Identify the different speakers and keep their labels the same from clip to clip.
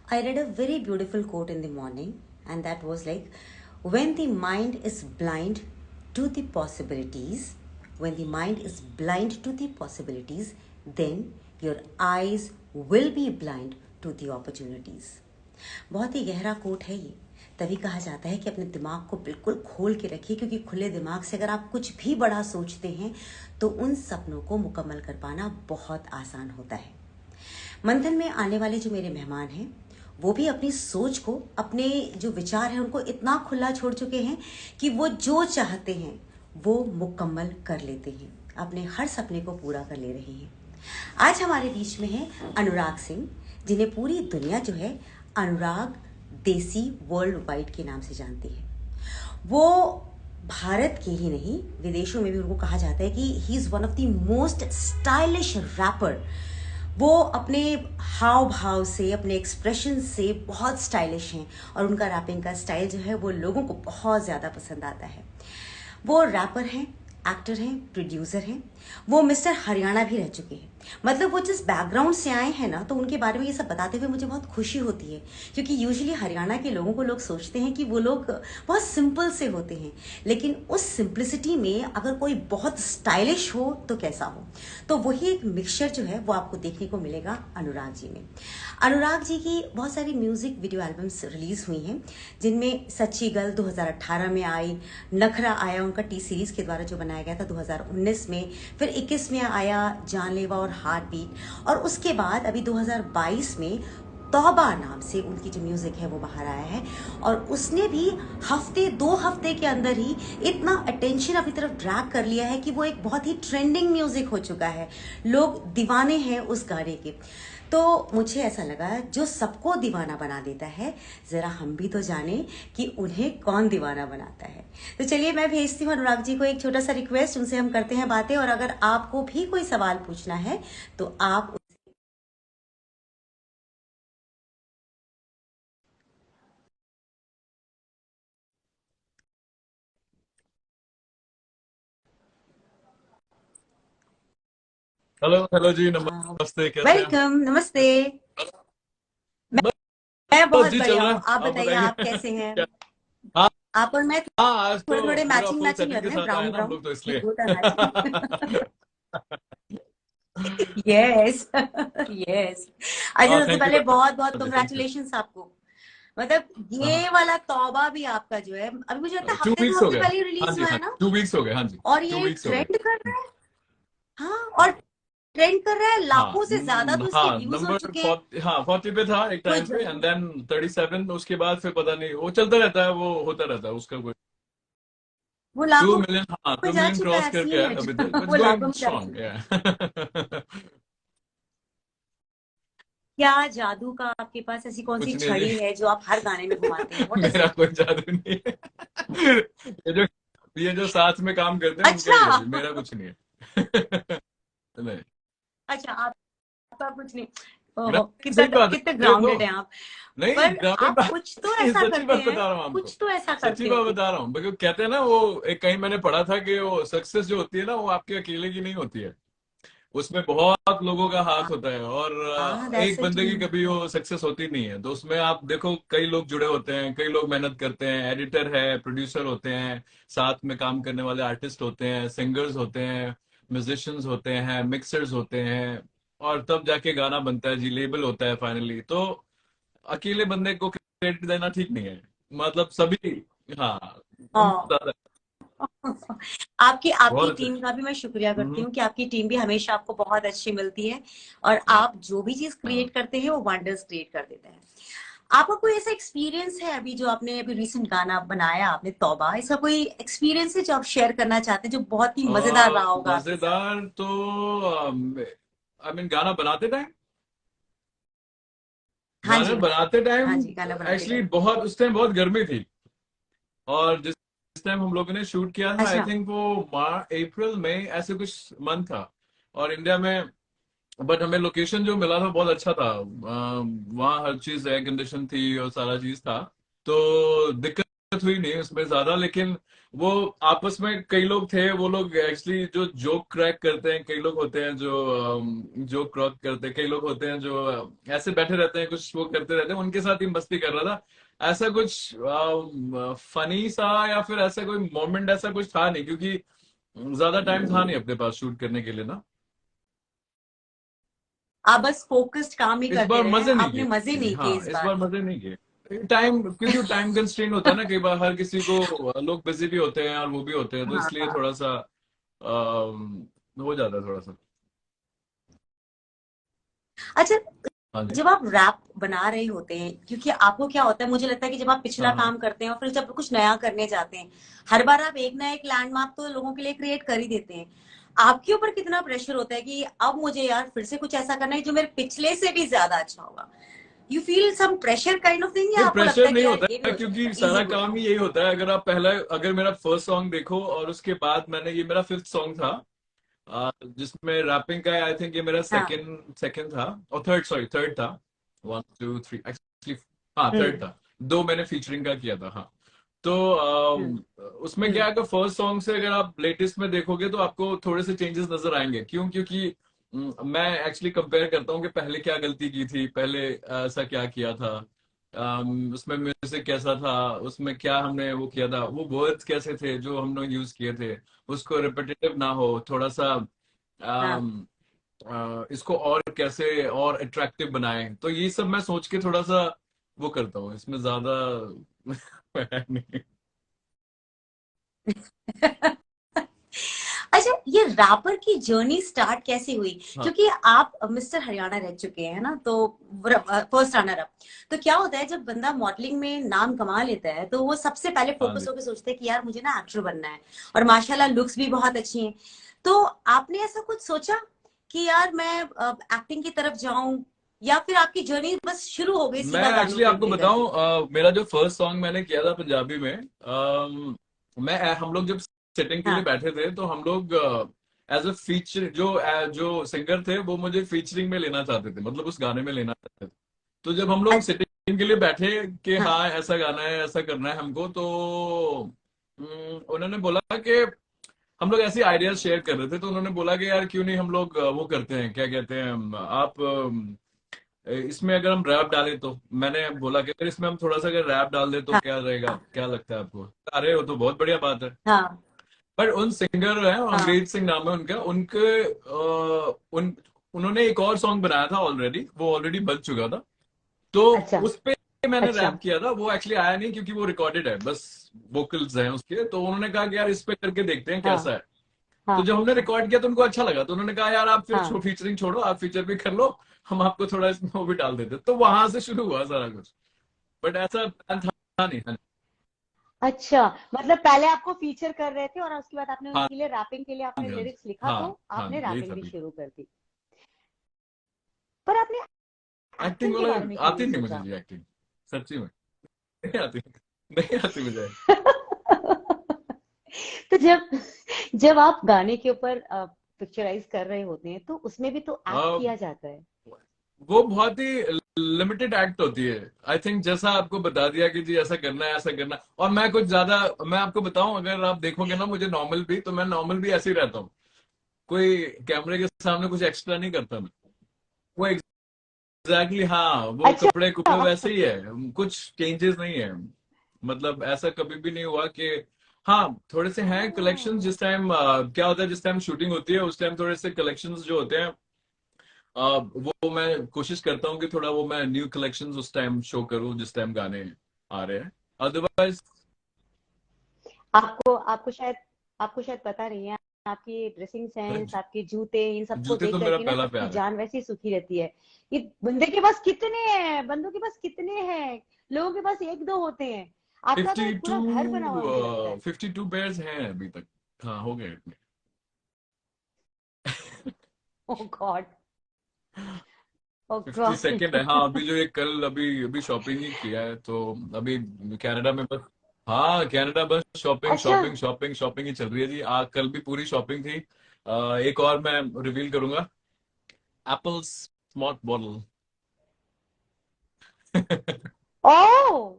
Speaker 1: I read a very beautiful quote in the morning, and that was like, when the mind is blind to the possibilities, when the mind is blind to the possibilities, then your eyes will be blind to the opportunities. बहुत ही गहरा coat है ये। तभी कहा जाता है कि अपने दिमाग को बिल्कुल खोल के रखिए, क्योंकि खुले दिमाग से अगर आप कुछ भी बड़ा सोचते हैं तो उन सपनों को मुकम्मल कर पाना बहुत आसान होता है। मंथन में आने वाले जो मेरे मेहमान हैं वो भी अपनी सोच को, अपने जो विचार हैं उनको इतना खुला छोड़ चुके हैं कि वो जो चाहते हैं वो मुकम्मल कर लेते हैं, अपने हर सपने को पूरा कर ले रहे हैं। आज हमारे बीच में है अनुराग सिंह, जिन्हें पूरी दुनिया जो है अनुराग देसी वर्ल्ड वाइड के नाम से जानती है। वो भारत के ही नहीं, विदेशों में भी उनको कहा जाता है कि he is one of the most stylish rapper. वो अपने हाव भाव से, अपने एक्सप्रेशन से बहुत स्टाइलिश हैं और उनका रैपिंग का स्टाइल जो है वो लोगों को बहुत ज़्यादा पसंद आता है। वो रैपर हैं, एक्टर हैं, प्रोड्यूसर हैं। वो मिस्टर हरियाणा भी रह चुके हैं। मतलब वो जिस बैकग्राउंड से आए हैं ना, तो उनके बारे में ये सब बताते हुए मुझे बहुत खुशी होती है, क्योंकि यूजुअली हरियाणा के लोगों को लोग सोचते हैं कि वो लोग बहुत सिंपल से होते हैं, लेकिन उस सिंपलिसिटी में अगर कोई बहुत स्टाइलिश हो तो कैसा हो। तो वही एक मिक्सचर जो है वो आपको देखने को मिलेगा अनुराग जी में। अनुराग जी की बहुत सारी म्यूजिक वीडियो एल्बम्स रिलीज हुई हैं, जिनमें सच्ची गल 2018 में आई, नखरा आया उनका टी सीरीज के द्वारा जो बनाया गया था 2019 में, फिर 21 में आया जानलेवा और हार्ट बीट, और उसके बाद अभी 2022 में तौबा नाम से उनकी जो म्यूजिक है वो बाहर आया है। और उसने भी हफ्ते 2 हफ्ते के अंदर ही इतना अटेंशन अपनी तरफ ड्रैग कर लिया है कि वो एक बहुत ही ट्रेंडिंग म्यूजिक हो चुका है। लोग दीवाने हैं उस गाने के। तो मुझे ऐसा लगा, जो सबको दीवाना बना देता है, जरा हम भी तो जाने कि उन्हें कौन दीवाना बनाता है। तो चलिए मैं भेजती हूँ अनुराग जी को एक छोटा सा रिक्वेस्ट, उनसे हम करते हैं बातें, और अगर आपको भी कोई सवाल पूछना है तो आप।
Speaker 2: हेलो हेलो जी, नमस्ते, कैसे हैं?
Speaker 1: वेलकम, नमस्ते। मैं
Speaker 2: बस
Speaker 1: मैं
Speaker 2: बस
Speaker 1: बहुत
Speaker 2: जी चल
Speaker 1: बढ़िया
Speaker 2: रहा
Speaker 1: हूँ,
Speaker 2: है।
Speaker 1: आप
Speaker 2: आप
Speaker 1: बताइए
Speaker 2: बताइए
Speaker 1: आप कैसे हैं।
Speaker 2: क्या? हाँ
Speaker 1: आप और मैं
Speaker 2: हाँ, आज
Speaker 1: थोड़े
Speaker 2: तो
Speaker 1: थोड़े
Speaker 2: पूरा
Speaker 1: मैचिंग
Speaker 2: फुल
Speaker 1: मैचिंग
Speaker 2: सेटिंग
Speaker 1: कर
Speaker 2: के
Speaker 1: रहे हैं,
Speaker 2: साथ आए
Speaker 1: ब्राउन
Speaker 2: ना हम
Speaker 1: ब्राउन,
Speaker 2: लोग, तो
Speaker 1: एक
Speaker 2: इसलिए
Speaker 1: होता मैचिंग। यस। यस। अच्छा,
Speaker 2: हाँ,
Speaker 1: सबसे
Speaker 2: थैंक यू
Speaker 1: पहले
Speaker 2: वेरी
Speaker 1: बहुत बहुत
Speaker 2: मच जी, थैंक यू।
Speaker 1: कंग्रेचुलेशन आपको। मतलब
Speaker 2: हाँ
Speaker 1: ये
Speaker 2: हाँ,
Speaker 1: वाला तौबा भी आपका जो है, अभी मुझे लगता है
Speaker 2: टू
Speaker 1: हफ्ते दो
Speaker 2: वीक्स हो
Speaker 1: हफ्ते
Speaker 2: गए।
Speaker 1: पहले
Speaker 2: हाँ
Speaker 1: रिलीज
Speaker 2: जी,
Speaker 1: हुआ
Speaker 2: हाँ,
Speaker 1: है ना।
Speaker 2: 2 वीक्स हो गए। हाँ जी,
Speaker 1: और
Speaker 2: टू
Speaker 1: ये
Speaker 2: वीक्स हो गए।
Speaker 1: ट्रेंड कर रहा है। हाँ, और ट्रेंड कर रहा है,
Speaker 2: हाँ
Speaker 1: लाखों से ज्यादा तो इसके
Speaker 2: हाँ,
Speaker 1: व्यूज हो
Speaker 2: नंबर
Speaker 1: चुके हैं।
Speaker 2: 40, हाँ 40 पे था एक
Speaker 1: कोई
Speaker 2: टाइम पे, एंड
Speaker 1: जल्दी।
Speaker 2: देन 37। उसके बाद फिर पता नहीं, वो चलता रहता है, वो होता रहता है उसका कोई।
Speaker 1: वो
Speaker 2: टू
Speaker 1: लाखों
Speaker 2: मिलियन हाँ,
Speaker 1: में
Speaker 2: टू
Speaker 1: जा
Speaker 2: मिलियन
Speaker 1: चुका
Speaker 2: क्रॉस
Speaker 1: है,
Speaker 2: कर गया
Speaker 1: सीन
Speaker 2: है अभी
Speaker 1: है।
Speaker 2: तक, इट्स
Speaker 1: वो लाखों
Speaker 2: गोइंग
Speaker 1: में जा
Speaker 2: स्ट्रांग
Speaker 1: चुका है।
Speaker 2: या।
Speaker 1: क्या जादू का आपके पास, ऐसी कौन सी
Speaker 2: कुछ नहीं जी।
Speaker 1: छड़ी है जो आप हर गाने में घुमाते हैं, व्हाट इज
Speaker 2: मेरा
Speaker 1: इट।
Speaker 2: कोई जादू नहीं है। ये जो साथ में काम करते हैं उनका
Speaker 1: अच्छा।
Speaker 2: ही है जी, मेरा कुछ नहीं है। नहीं,
Speaker 1: अच्छा, आपका कुछ नहीं।
Speaker 2: ना,
Speaker 1: ओहो, कितना
Speaker 2: सही बात
Speaker 1: कितने
Speaker 2: है तो।
Speaker 1: ग्राउंडेड हैं आप।
Speaker 2: नहीं,
Speaker 1: पर
Speaker 2: ग्रामीण
Speaker 1: आप
Speaker 2: बात
Speaker 1: कुछ तो
Speaker 2: नहीं,
Speaker 1: ऐसा
Speaker 2: सच्ची
Speaker 1: करते
Speaker 2: बात
Speaker 1: हैं,
Speaker 2: बता रहा हूँ आपको।
Speaker 1: कुछ तो ऐसा
Speaker 2: सच्ची
Speaker 1: करते
Speaker 2: बात
Speaker 1: हो।
Speaker 2: बता रहा हूँ, क्योंकि कहते हैं ना, वो एक कहीं मैंने पढ़ा था कि वो सक्सेस जो होती है ना, वो आपके अकेले की नहीं होती है। उसमें बहुत लोगों का हाथ होता है, और
Speaker 1: दैट्स
Speaker 2: एक
Speaker 1: सो
Speaker 2: बंदे
Speaker 1: ट्रू।
Speaker 2: की कभी वो सक्सेस होती नहीं है। तो उसमें आप देखो, कई लोग जुड़े होते हैं, कई लोग मेहनत करते हैं, एडिटर है, प्रोड्यूसर होते हैं, साथ में काम करने वाले आर्टिस्ट होते हैं, सिंगर्स होते हैं, म्यूजिशियंस होते हैं, मिक्सर्स होते हैं, और तब जाके गाना बनता है जी, लेबल होता है फाइनली। तो अकेले बंदे को क्रेडिट देना ठीक नहीं है, मतलब सभी। हाँ,
Speaker 1: हाँ।
Speaker 2: ज्यादा
Speaker 1: आपकी आपकी
Speaker 2: बहुत अच्छे।
Speaker 1: टीम का भी मैं शुक्रिया करती
Speaker 2: हम्म,
Speaker 1: हूँ कि आपकी टीम भी हमेशा आपको बहुत अच्छी मिलती है, और आप जो भी चीज
Speaker 2: हाँ।
Speaker 1: क्रिएट करते हैं वो वंडर्स क्रिएट कर देते हैं। आपका कोई ऐसा एक्सपीरियंस है, अभी जो आपने अभी रिसेंट गाना बनाया आपने तौबा, इसका कोई एक्सपीरियंस है जो आप शेयर करना चाहते हैं, जो बहुत ही मजेदार रहा होगा आपके साथ।
Speaker 2: मजेदार तो, आई मीन गाना बनाते टाइम,
Speaker 1: हाँ
Speaker 2: गाने
Speaker 1: जी।
Speaker 2: बनाते टाइम
Speaker 1: हाँ जी, गाना बनाते
Speaker 2: एक्चुअली
Speaker 1: टाइम।
Speaker 2: बहुत, उस टाइम बहुत गर्मी थी। और जिस टाइम हम लोगों ने शूट किया था, आई
Speaker 1: अच्छा।
Speaker 2: थिंक वो मार्च अप्रैल में ऐसे कुछ मंथ था। और इंडिया में, बट हमें लोकेशन जो मिला था बहुत अच्छा था। वहाँ हर चीज एयर कंडीशन थी और सारा चीज था। तो दिक्कत हुई नहीं उसमें ज्यादा, लेकिन वो आपस में कई लोग थे, वो लोग एक्चुअली जो जोक क्रैक करते हैं, कई लोग होते हैं जो जोक क्रैक करते हैं, कई लोग होते हैं जो ऐसे बैठे रहते हैं, कुछ वो करते रहते हैं, उनके साथ ही मस्ती कर रहा था। ऐसा कुछ फनी सा या फिर ऐसा कोई मोमेंट ऐसा कुछ था नहीं, क्योंकि ज्यादा टाइम था नहीं अपने पास शूट करने के लिए ना।
Speaker 1: आप बस फोकस्ड काम ही
Speaker 2: इस
Speaker 1: करते
Speaker 2: बार
Speaker 1: रहे हैं,
Speaker 2: मजे नहीं
Speaker 1: आपने मजे
Speaker 2: किए,
Speaker 1: नहीं किए
Speaker 2: हाँ
Speaker 1: इस
Speaker 2: इस बार
Speaker 1: बार।
Speaker 2: मजे नहीं किए। टाइम, क्योंकि टाइम कंस्ट्रेंट होता है ना, कई बार हर किसी को, लोग बिजी भी होते हैं और वो भी होते हैं, तो इसलिए
Speaker 1: हाँ।
Speaker 2: थोड़ा सा हो जाता है थोड़ा सा।
Speaker 1: अच्छा,
Speaker 2: हाँ जी।
Speaker 1: जब आप रैप बना रहे होते हैं, क्योंकि आपको क्या होता है, मुझे लगता है कि जब आप पिछला
Speaker 2: हाँ हाँ
Speaker 1: काम करते हैं और फिर जब कुछ नया करने जाते हैं, हर बार आप एक ना एक लैंडमार्क तो लोगों के लिए क्रिएट कर ही देते हैं। आपके ऊपर कितना प्रेशर होता है कि अब मुझे यार फिर से कुछ ऐसा करना है जो मेरे पिछले से भी ज्यादा अच्छा होगा? You feel some pressure kind of thing, या
Speaker 2: नहीं,
Speaker 1: आपको लगता
Speaker 2: प्रेशर
Speaker 1: है कि
Speaker 2: नहीं
Speaker 1: यार
Speaker 2: होता
Speaker 1: ये भी
Speaker 2: है,
Speaker 1: हो जाएगा,
Speaker 2: क्योंकि
Speaker 1: इजी
Speaker 2: सारा
Speaker 1: गो?
Speaker 2: काम ही यही होता है। अगर आप पहला, अगर मेरा फर्स्ट सॉन्ग देखो और उसके बाद मैंने, ये मेरा फिफ्थ सॉन्ग था जिसमें रैपिंग का है, आई थिंक ये मेरा
Speaker 1: हाँ।
Speaker 2: सेकंड सेकंड था, और थर्ड, सॉरी थर्ड था। वन टू थ्री एक्चुअली, हाँ थर्ड
Speaker 1: हम्म।
Speaker 2: था। दो मैंने फीचरिंग का किया था, हाँ। तो
Speaker 1: हम्म।
Speaker 2: उसमें क्या
Speaker 1: हम्म।
Speaker 2: है कि फर्स्ट सॉन्ग से अगर आप लेटेस्ट में देखोगे तो आपको थोड़े से चेंजेस नजर आएंगे। क्यों? क्योंकि मैं एक्चुअली कंपेयर करता हूँ कि पहले क्या गलती की थी, पहले ऐसा क्या किया था, उसमें म्यूजिक कैसा था, उसमें क्या हमने वो किया था, वो वर्ड्स कैसे थे जो हमने यूज किए थे, उसको रिपीटेटिव ना हो थोड़ा सा,
Speaker 1: हाँ।
Speaker 2: इसको और कैसे और अट्रैक्टिव बनाएं, तो ये सब मैं सोच के थोड़ा सा वो करता हूँ, इसमें ज्यादा है नहीं।
Speaker 1: अच्छा, ये रैपर की जर्नी स्टार्ट कैसे हुई?
Speaker 2: हाँ
Speaker 1: क्योंकि आप मिस्टर हरियाणा रह चुके हैं ना, तो फर्स्ट रनर अप। तो क्या होता है जब बंदा मॉडलिंग में नाम कमा लेता है, तो वो सबसे पहले
Speaker 2: हाँ
Speaker 1: फोकस
Speaker 2: जी।
Speaker 1: होकर सोचता है कि यार मुझे ना एक्टर बनना है, और माशाल्लाह लुक्स भी बहुत अच्छी हैं। तो आपने ऐसा कुछ सोचा कि यार मैं एक्टिंग की तरफ जाऊं, या फिर आपकी जर्नी बस शुरू हो गई
Speaker 2: मैं
Speaker 1: सीधा गानों
Speaker 2: एक्चुअली
Speaker 1: को
Speaker 2: आपको
Speaker 1: लेकर
Speaker 2: बताऊं,
Speaker 1: के?
Speaker 2: मेरा जो फर्स्ट सॉन्ग मैंने किया था पंजाबी में, हम लोग जब सेटिंग के लिए
Speaker 1: हाँ।
Speaker 2: बैठे थे तो हम लोग एज अ फीचर, जो सिंगर थे वो मुझे फीचरिंग में लेना चाहते थे, मतलब उस गाने में लेना चाहते थे। तो जब हम लोग
Speaker 1: अच्छा।
Speaker 2: सेटिंग के लिए बैठे कि
Speaker 1: हाँ।
Speaker 2: हाँ ऐसा गाना है, ऐसा करना है हमको, तो उन्होंने बोला कि हम लोग ऐसे आइडियाज शेयर कर रहे थे, तो उन्होंने बोला कि यार क्यों नहीं हम लोग वो करते हैं, क्या कहते हैं आप इसमें अगर हम रैप डालें तो। मैंने बोला कि अगर इसमें हम थोड़ा सा अगर रैप डाल दे तो
Speaker 1: हाँ।
Speaker 2: क्या रहेगा, क्या लगता है आपको? अरे वो तो बहुत बढ़िया बात है।
Speaker 1: हाँ।
Speaker 2: पर उन सिंगर है,
Speaker 1: हाँ।
Speaker 2: अंग्रेज सिंह नाम है उनका, उनके उन्होंने एक और सॉन्ग बनाया था ऑलरेडी, वो ऑलरेडी बन चुका था, तो
Speaker 1: अच्छा।
Speaker 2: उस पे मैंने
Speaker 1: अच्छा।
Speaker 2: रैप किया था। वो एक्चुअली आया नहीं क्योंकि वो रिकॉर्डेड है, बस वोकल्स हैं उसके, तो उन्होंने कहा कि यार इस पे करके देखते हैं कैसा
Speaker 1: हाँ।
Speaker 2: है। तो
Speaker 1: हाँ।
Speaker 2: जब हमने रिकॉर्ड किया तो उनको अच्छा लगा, तो उन्होंने कहा यार आप फिर
Speaker 1: हाँ।
Speaker 2: फीचरिंग छोड़ो, आप फीचर भी कर लो, हम आपको थोड़ा इसमें वो भी डाल देते। तो वहां से शुरू हुआ सारा कुछ, बट ऐसा प्लान था नहीं। हाँ
Speaker 1: अच्छा, मतलब पहले आपको फीचर कर रहे थे और उसके बाद आपने
Speaker 2: हाँ
Speaker 1: उनके लिए रैपिंग के लिए
Speaker 2: हाँ
Speaker 1: आपने
Speaker 2: जी, हाँ जी,
Speaker 1: लिरिक्स लिखा,
Speaker 2: हाँ
Speaker 1: तो
Speaker 2: हाँ
Speaker 1: आपने
Speaker 2: यही
Speaker 1: रैपिंग
Speaker 2: था
Speaker 1: भी
Speaker 2: बिल्कुल।
Speaker 1: शुरू कर दी। पर आपने
Speaker 2: एक्टिंग
Speaker 1: एक्टिंग के
Speaker 2: वाला
Speaker 1: बारे में क्यों
Speaker 2: आती
Speaker 1: नहीं
Speaker 2: नहीं मुझे
Speaker 1: सोचा?
Speaker 2: जी, एक्टिंग सच्ची में नहीं आती, नहीं आती मुझे।
Speaker 1: तो जब जब आप गाने के ऊपर पिक्चराइज कर रहे होते हैं, तो उसमें भी तो एक्ट
Speaker 2: अ,
Speaker 1: किया जाता है।
Speaker 2: वो बहुत ही लिमिटेड एक्ट होती है, आई थिंक। जैसा आपको बता दिया कि जी ऐसा करना है, ऐसा करना है। और मैं कुछ ज्यादा, मैं आपको बताऊं, अगर आप देखोगे ना मुझे नॉर्मल भी, तो मैं नॉर्मल भी ऐसे ही रहता हूँ, कोई कैमरे के सामने कुछ एक्स्ट्रा नहीं करता मैं। वो एग्जैक्टली exactly, हाँ वो
Speaker 1: अच्छा।
Speaker 2: कपड़े कुपड़े वैसे ही है, कुछ चेंजेस नहीं है। मतलब ऐसा कभी भी नहीं हुआ कि, हाँ थोड़े से हैं कलेक्शंस
Speaker 1: ओह।
Speaker 2: जिस टाइम, क्या होता है जिस टाइम शूटिंग होती है उस टाइम थोड़े से कलेक्शंस जो होते हैं, वो मैं कोशिश करता हूँ कि थोड़ा वो मैं न्यू कलेक्शंस उस टाइम शो करूँ जिस टाइम गाने आ रहे हैं। अदरवाइज
Speaker 1: आपको आपको शायद पता नहीं है, आपकी ड्रेसिंग सेंस, आपके जूते, इन सबको
Speaker 2: जूते
Speaker 1: देख
Speaker 2: तो मेरा
Speaker 1: करके ना
Speaker 2: पहला
Speaker 1: सबकी
Speaker 2: प्यार है।
Speaker 1: जान वैसे ही सूखी रहती है। ये बंदे के पास कितने हैं, बंदों के पास कितने हैं, लोगों के पास एक दो होते हैं। आपका तो
Speaker 2: फिफ्टी
Speaker 1: एक
Speaker 2: टू
Speaker 1: पूरा घर बना हुआ मुझे लगता है।
Speaker 2: 52 पेयर्स हैं अभी तक, हाँ हो गए इतने।
Speaker 1: ओह गॉड। ओह
Speaker 2: 52nd
Speaker 1: गॉड।
Speaker 2: है, हाँ अभी जो ये कल अभी अभी शॉपिंग ही किया है, तो अभी कनाडा में बस, हाँ कनाडा बस शॉपिंग
Speaker 1: अच्छा।
Speaker 2: शॉपिंग शॉपिंग शॉपिंग ही चल रही है जी। कल भी पूरी शॉपिंग थी। एक और मैं रिवील करूंगा, एप्पल स्मार्ट बॉटल।
Speaker 1: ओह,